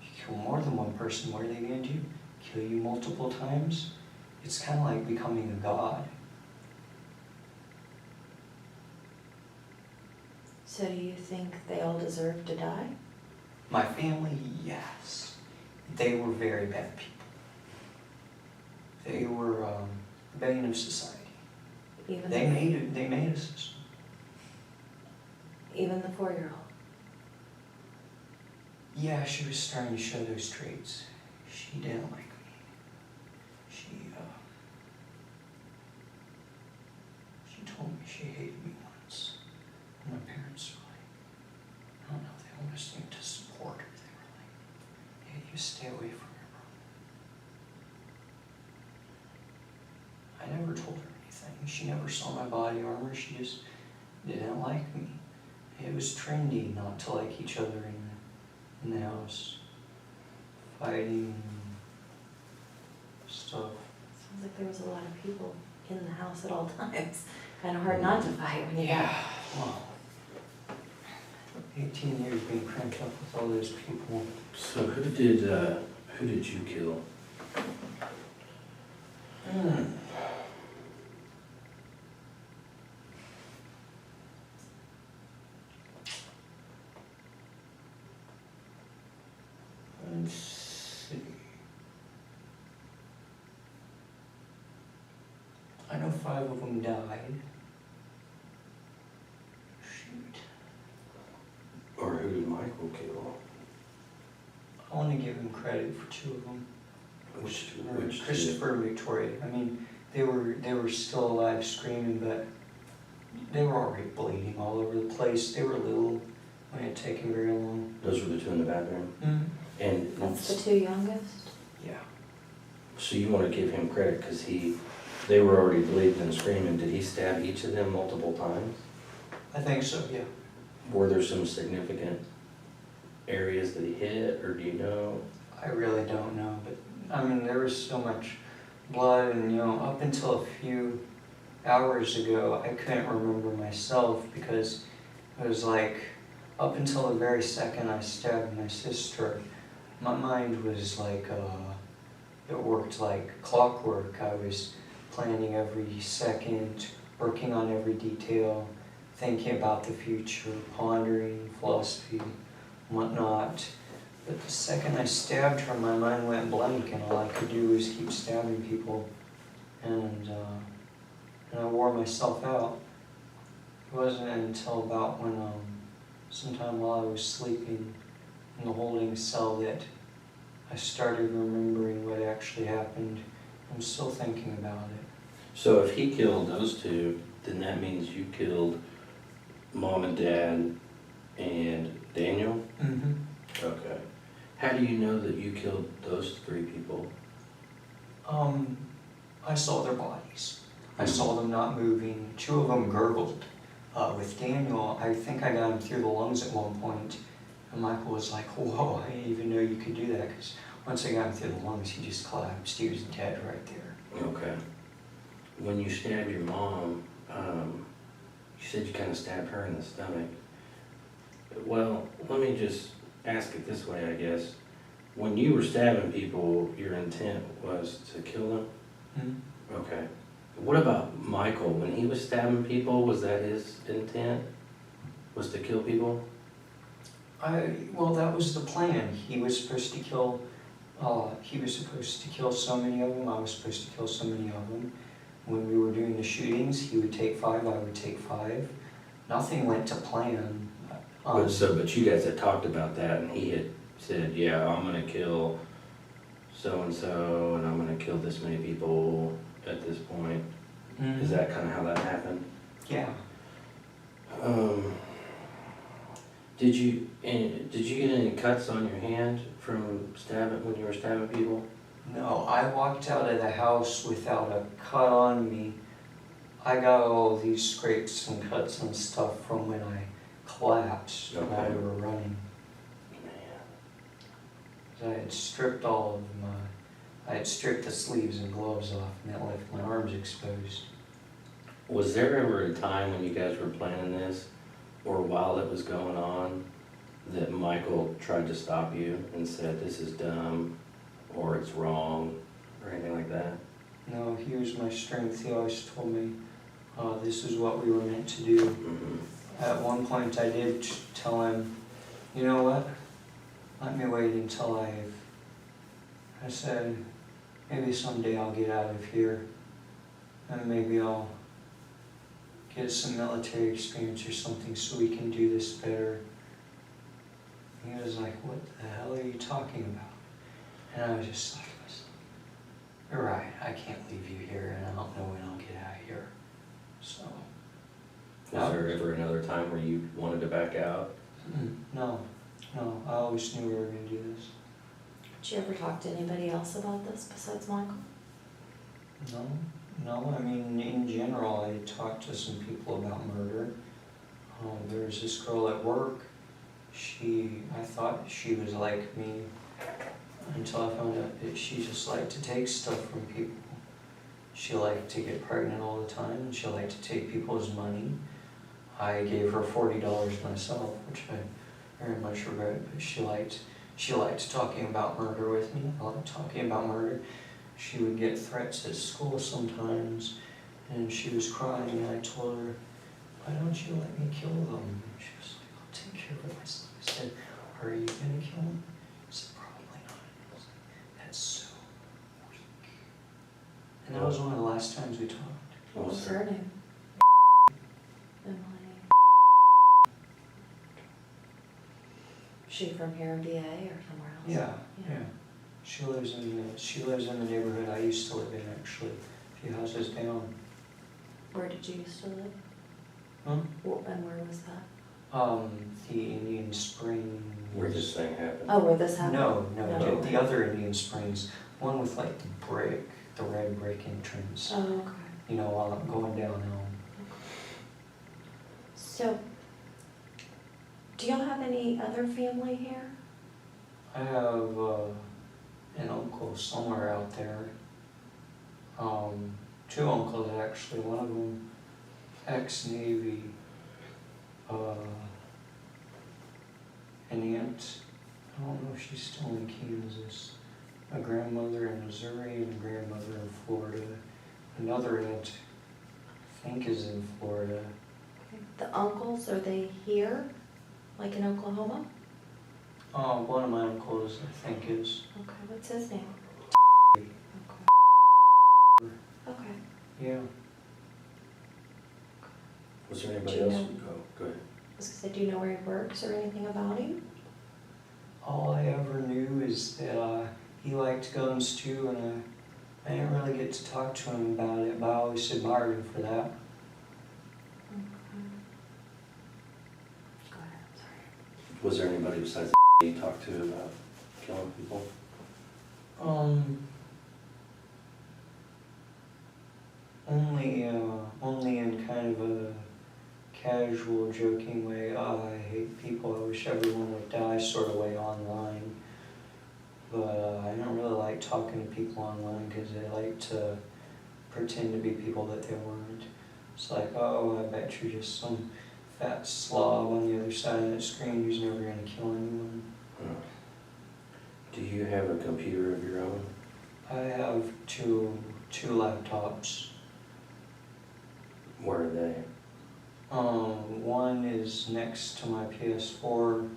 If you kill more than one person, what are they going to do? Kill you multiple times? It's kind of like becoming a god. So do you think they all deserve to die? My family, yes. They were very bad people. They were the bane of society. They made a system. Even the 4-year-old? Yeah, she was starting to show those traits. She didn't like me. She told me she hated me once. And my parents were like, I don't know, they almost seemed to support her. They were like, hey, you stay away from your brother. I never told her anything. She never saw my body armor. She just didn't like me. It was trendy not to like each other in the house. Fighting and stuff. Sounds like there was a lot of people in the house at all times. Kind of hard not to fight when you got... Well, 18 years being cranked up with all those people. So who did you kill? Let's see. I know 5 of them died. Shoot. Or who did Michael kill? I want to give him credit for 2 of them. Which Christopher and Victoria. I mean, they were still alive screaming, but they were already bleeding all over the place. They were little. It had taken very long. Those were the 2 in the bathroom? Mm-hmm. And That's the 2 youngest? Yeah. so you want to give him credit because they were already bleeding and screaming. Did he stab each of them multiple times? I think so, yeah. Were there some significant areas that he hit, or do you know? I really don't know, but I mean, there was so much blood, and up until a few hours ago, I couldn't remember myself because it was like, up until the very second I stabbed my sister, my mind was like, it worked like clockwork. I was planning every second, working on every detail, thinking about the future, pondering philosophy, and whatnot. But the second I stabbed her, my mind went blank, and all I could do was keep stabbing people, and I wore myself out. It wasn't until about when, sometime while I was sleeping in the holding cell, that I started remembering what actually happened. I'm still thinking about it. So if he killed those two, then that means you killed Mom and Dad and Daniel? Mm-hmm. Okay. How do you know that you killed those 3 people? I saw their bodies. I saw them not moving. 2 of them gurgled. With Daniel, I think I got him through the lungs at one point, and Michael was like, whoa, I didn't even know you could do that, because once I got him through the lungs, he just collapsed. He was dead right there. Okay. When you stabbed your mom, you said you kind of stabbed her in the stomach. Well, let me just ask it this way, I guess. When you were stabbing people, your intent was to kill them? Mm-hmm. Okay. What about Michael? When he was stabbing people, was that his intent? Was to kill people? Well, that was the plan. He was supposed to kill so many of them. I was supposed to kill so many of them. When we were doing the shootings, he would take 5, I would take 5. Nothing went to plan. But you guys had talked about that, and he had said, yeah, I'm going to kill so-and-so, and I'm going to kill this many people at this point. Mm-hmm. Is that kind of how that happened? Yeah. Did you get any cuts on your hand from stabbing when you were stabbing people? No, I walked out of the house without a cut on me. I got all these scrapes and cuts and stuff from when I collapsed while we were running. I had stripped I had stripped the sleeves and gloves off, and that left my arms exposed. Was there ever a time when you guys were planning this, or while it was going on, that Michael tried to stop you and said, this is dumb, or it's wrong, or anything like that? No, he was my strength. He always told me this is what we were meant to do. Mm-hmm. At one point I did tell him, you know what, let me wait until I said, maybe someday I'll get out of here, and maybe I'll get some military experience or something so we can do this better. And he was like, what the hell are you talking about? And I was just like, you're right, I can't leave you here, and I don't know when I'll get out of here. So. Was there ever another time where you wanted to back out? No, I always knew we were going to do this. Did you ever talk to anybody else about this besides Michael? No, I mean, in general, I talked to some people about murder. There was this girl at work. I thought she was like me until I found out that she just liked to take stuff from people. She liked to get pregnant all the time, and she liked to take people's money. I gave her $40 myself, which I very much regret, but she liked talking about murder with me. I liked talking about murder. She would get threats at school sometimes, and she was crying, and I told her, why don't you let me kill them? And she was like, I'll take care of it myself. I said, are you going to kill them? She said, probably not. I was like, that's so weak. And that was one of the last times we talked. What was her name? Emily. She from here in VA or somewhere else? Yeah. She lives in the neighborhood I used to live in, actually, a few houses down. Where did you used to live? Huh? And where was that? The Indian Springs. Where this thing happened? Oh, where this happened? No, the other Indian Springs, one with like the red brick entrance. Oh, okay. You know, while I'm going downhill. So, do y'all have any other family here? I have an uncle somewhere out there. 2 uncles actually. One of them ex-Navy. An aunt. I don't know if she's still in Kansas. A grandmother in Missouri and a grandmother in Florida. another aunt, I think, is in Florida. The uncles, are they here? Like in Oklahoma? One of my uncles, I think, is. Okay, what's his name? Okay. Okay. Yeah. Was there anybody Do you else? know- Oh, go ahead. I was gonna say, do you know where he works or anything about him? All I ever knew is that he liked guns too, and I didn't really get to talk to him about it, but I always admired him for that. Go ahead, sorry. Was there anybody besides you talked to about killing people? Only in kind of a casual, joking way. Oh, I hate people, I wish everyone would die sort of way online. But I don't really like talking to people online because they like to pretend to be people that they weren't. It's like, oh, I bet you're just some fat slob on the other side of that screen who's never going to kill anyone. Do you have a computer of your own? I have two laptops. Where are they? One is next to my PS4.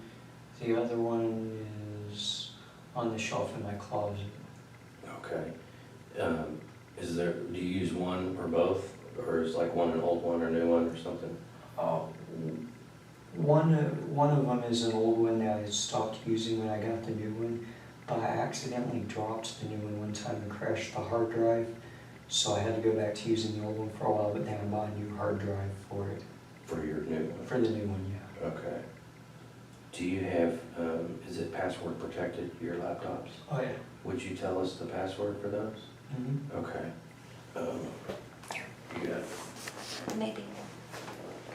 The other one is on the shelf in my closet. Okay. Do you use one or both? Or is like one an old one or new one or something? One of them is an old one that I stopped using when I got the new one. But I accidentally dropped the new one time and crashed the hard drive. So I had to go back to using the old one for a while, but then I bought a new hard drive for it. For your new one? For the new one, yeah. Okay. Do you have, is it password protected, your laptops? Oh, yeah. Would you tell us the password for those? Mm-hmm. Okay. You got it. Maybe.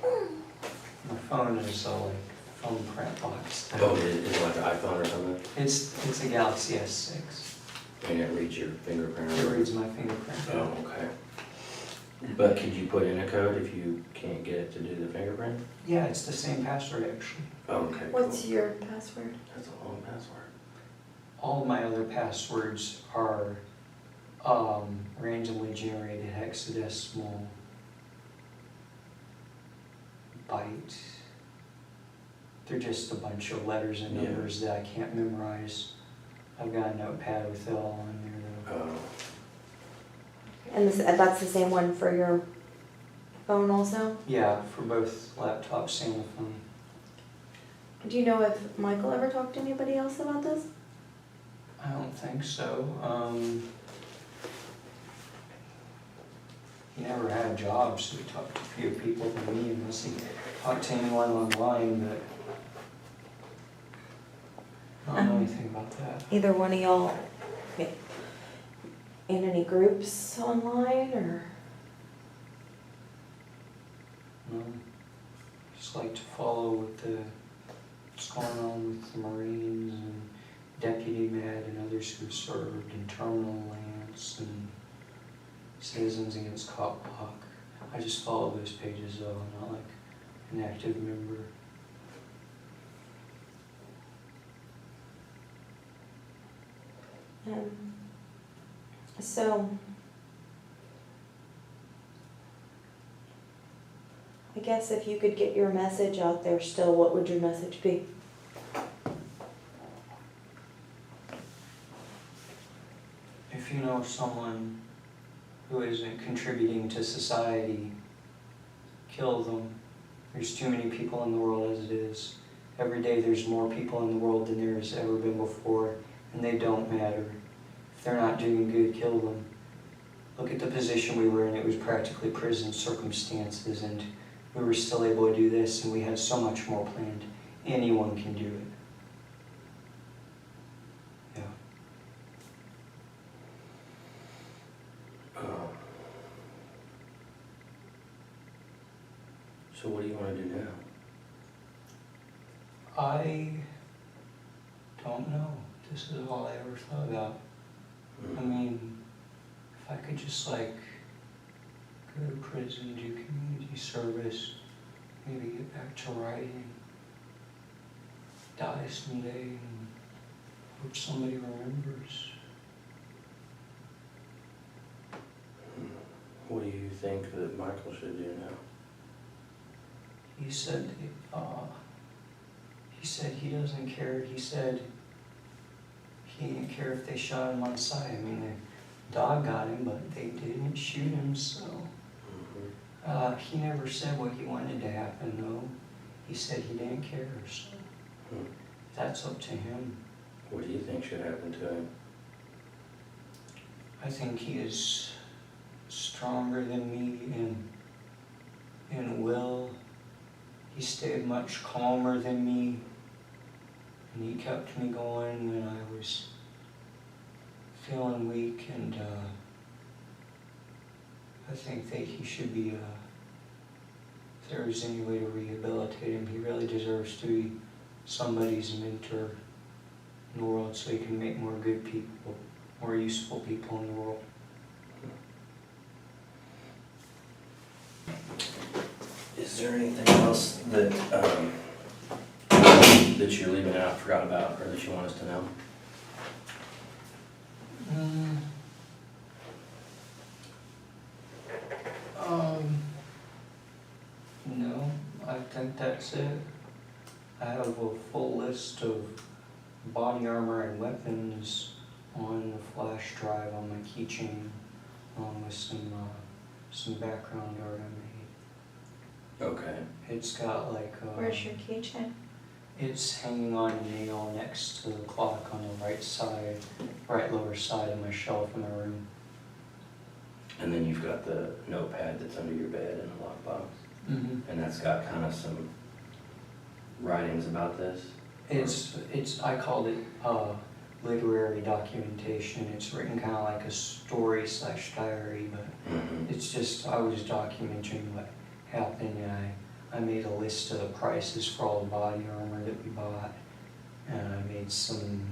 My phone is like phone print box. Oh, is it like an iPhone or something? It's a Galaxy S6. And it reads your fingerprint? It reads my fingerprint. Oh, okay. But could you put in a code if you can't get it to do the fingerprint? Yeah, it's the same password actually. Oh, okay, What's cool. your password? That's a long password. All my other passwords are randomly generated hexadecimal byte. They're just a bunch of letters and numbers that I can't memorize. I've got a notepad with it all on there though. Oh. And that's the same one for your phone also? Yeah, for both laptops and the phone. Do you know if Michael ever talked to anybody else about this? I don't think so. He never had jobs, so he talked to fewer people than me unless he talked to anyone online, but I don't know anything about that. Either one of y'all in any groups online or? No. Just like to follow what's going on with the Marines and Deputy Med and others who served in Terminal Lance and Citizens Against Cop Block. I just follow those pages though, I'm not like an active member. So, I guess if you could get your message out there still, what would your message be? If you know someone who isn't contributing to society, kill them. There's too many people in the world as it is. Every day there's more people in the world than there has ever been before, and they don't matter. If they're not doing good, kill them. Look at the position we were in. It was practically prison circumstances, and we were still able to do this, and we had so much more planned. Anyone can do it. Yeah. So what do you want to do now? I don't know. This is all I ever thought about. I mean, if I could just like go to prison, do community service, maybe get back to writing, die someday and hope somebody remembers. What do you think that Michael should do now? He said he doesn't care. He said he didn't care if they shot him on sight. I mean, the dog got him, but they didn't shoot him, so. He never said what he wanted to happen, though. He said he didn't care, so that's up to him. What do you think should happen to him? I think he is stronger than me in will. He stayed much calmer than me, and he kept me going when I was feeling weak, and I think that he should be, if there was any way to rehabilitate him, he really deserves to be somebody's mentor in the world so he can make more good people, more useful people in the world. Is there anything else that that you're leaving out, forgot about, or that you want us to know? No, I think that's it. I have a full list of body armor and weapons on the flash drive on my keychain, along with some background art I made. Okay. It's got like Where's your keychain? it's hanging on a nail next to the clock on the right lower side of my shelf in my room. And then you've got the notepad that's under your bed in a lockbox. Mm-hmm. And that's got kind of some writings about this? I called it literary documentation. It's written kind of like a story / diary, but it's just, I was documenting what happened, and I made a list of the prices for all the body armor that we bought, and I made some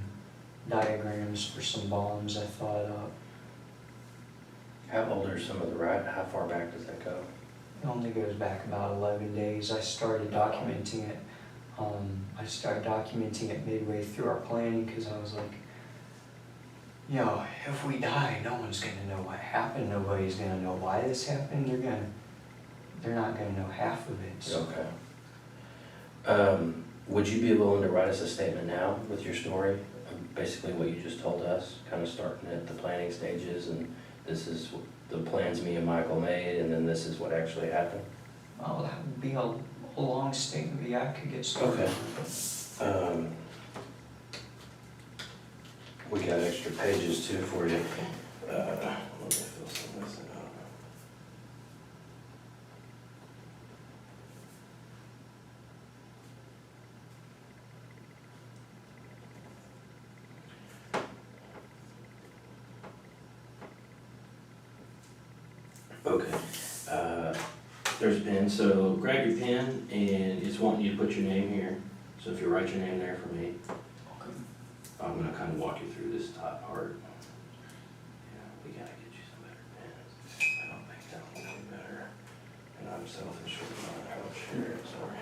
diagrams for some bombs I thought up. How old are some of the how far back does that go? It only goes back about 11 days. I started documenting it. I started documenting it midway through our planning because I was like, you know, if we die, no one's gonna know what happened. Nobody's gonna know why this happened. They're not gonna know half of it. So. Okay. Would you be willing to write us a statement now with your story? Basically what you just told us, kind of starting at the planning stages, and this is the plans me and Michael made, and then this is what actually happened? Well, that would be a long statement. Yeah, I could get started. Okay. We got extra pages too for you. Let me fill some of this out. Okay, there's a pen, so grab your pen, and it's wanting you to put your name here. So if you write your name there for me. Okay. I'm gonna kind of walk you through this top part. Yeah, we gotta get you some better pens. I don't think that will be better. And I'm selfish with my help share it, sorry.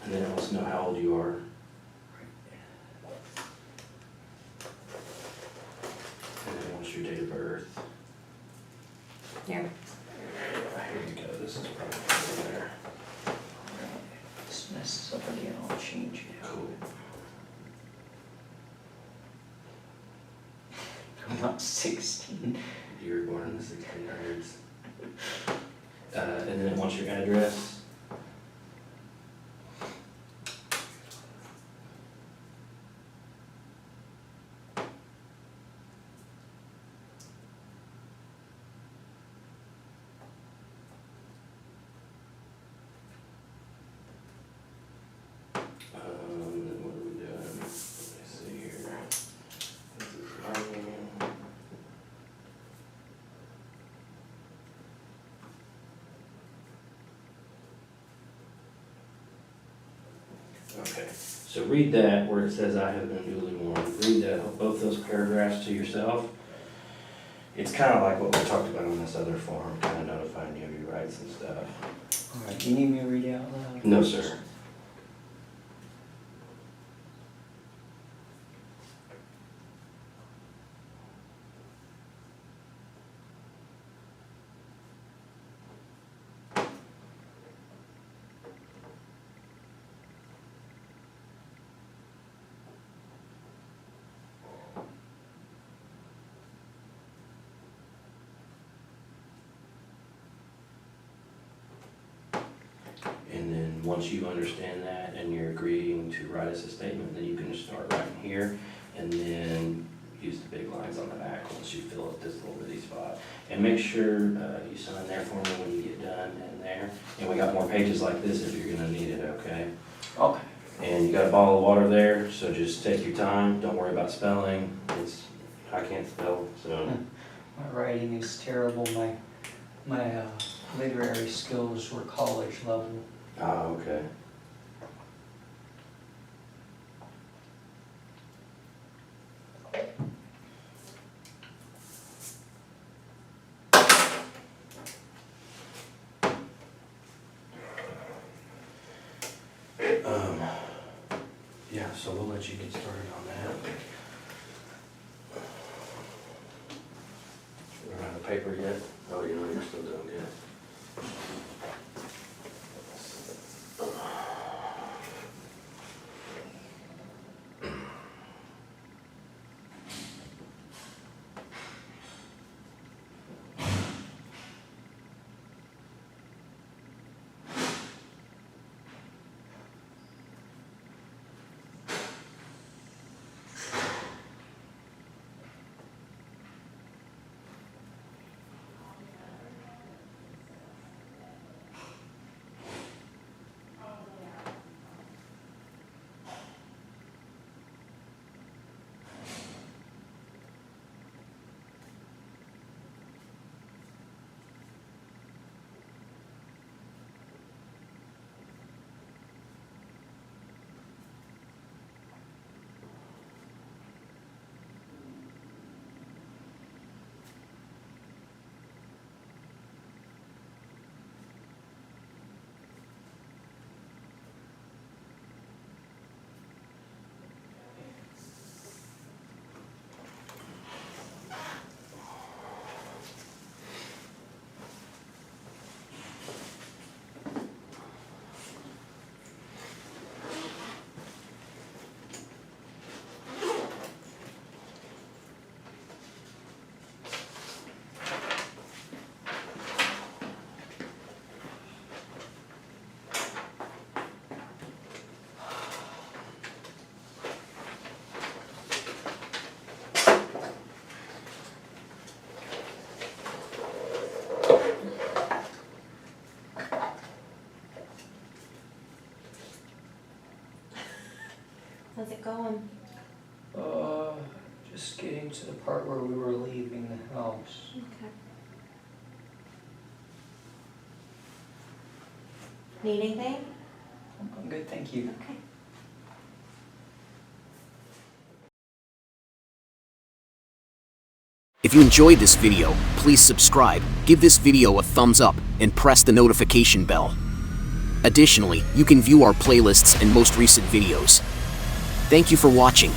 And then it wants to know how old you are. Your date of birth. Here. Here you go. This is probably there. This messes up again. I'll change it. Cool. I'm not 16. You were born in the 1600s. And then it wants your address. Okay, so read that where it says I have been duly warned. Read that, both those paragraphs to yourself. It's kind of like what we talked about on this other form, kind of notifying you of your rights and stuff. All right, do you need me to read it out loud? No, sir. And once you understand that and you're agreeing to write us a statement, then you can just start writing here and then use the big lines on the back once you fill up this little bitty spot. And make sure you sign there for me when you get done in there. And we got more pages like this if you're gonna need it, okay? Okay. And you got a bottle of water there, so just take your time. Don't worry about spelling. I can't spell, so. My writing is terrible. My literary skills were college level. Ah, okay. Yeah, so we'll let you get started on that. You run out of paper yet? Oh, you know, you're still doing good. How's it going? Just getting to the part where we were leaving the house. Okay. Need anything? I'm good, thank you. Okay. If you enjoyed this video, please subscribe, give this video a thumbs up, and press the notification bell. Additionally, you can view our playlists and most recent videos. Thank you for watching.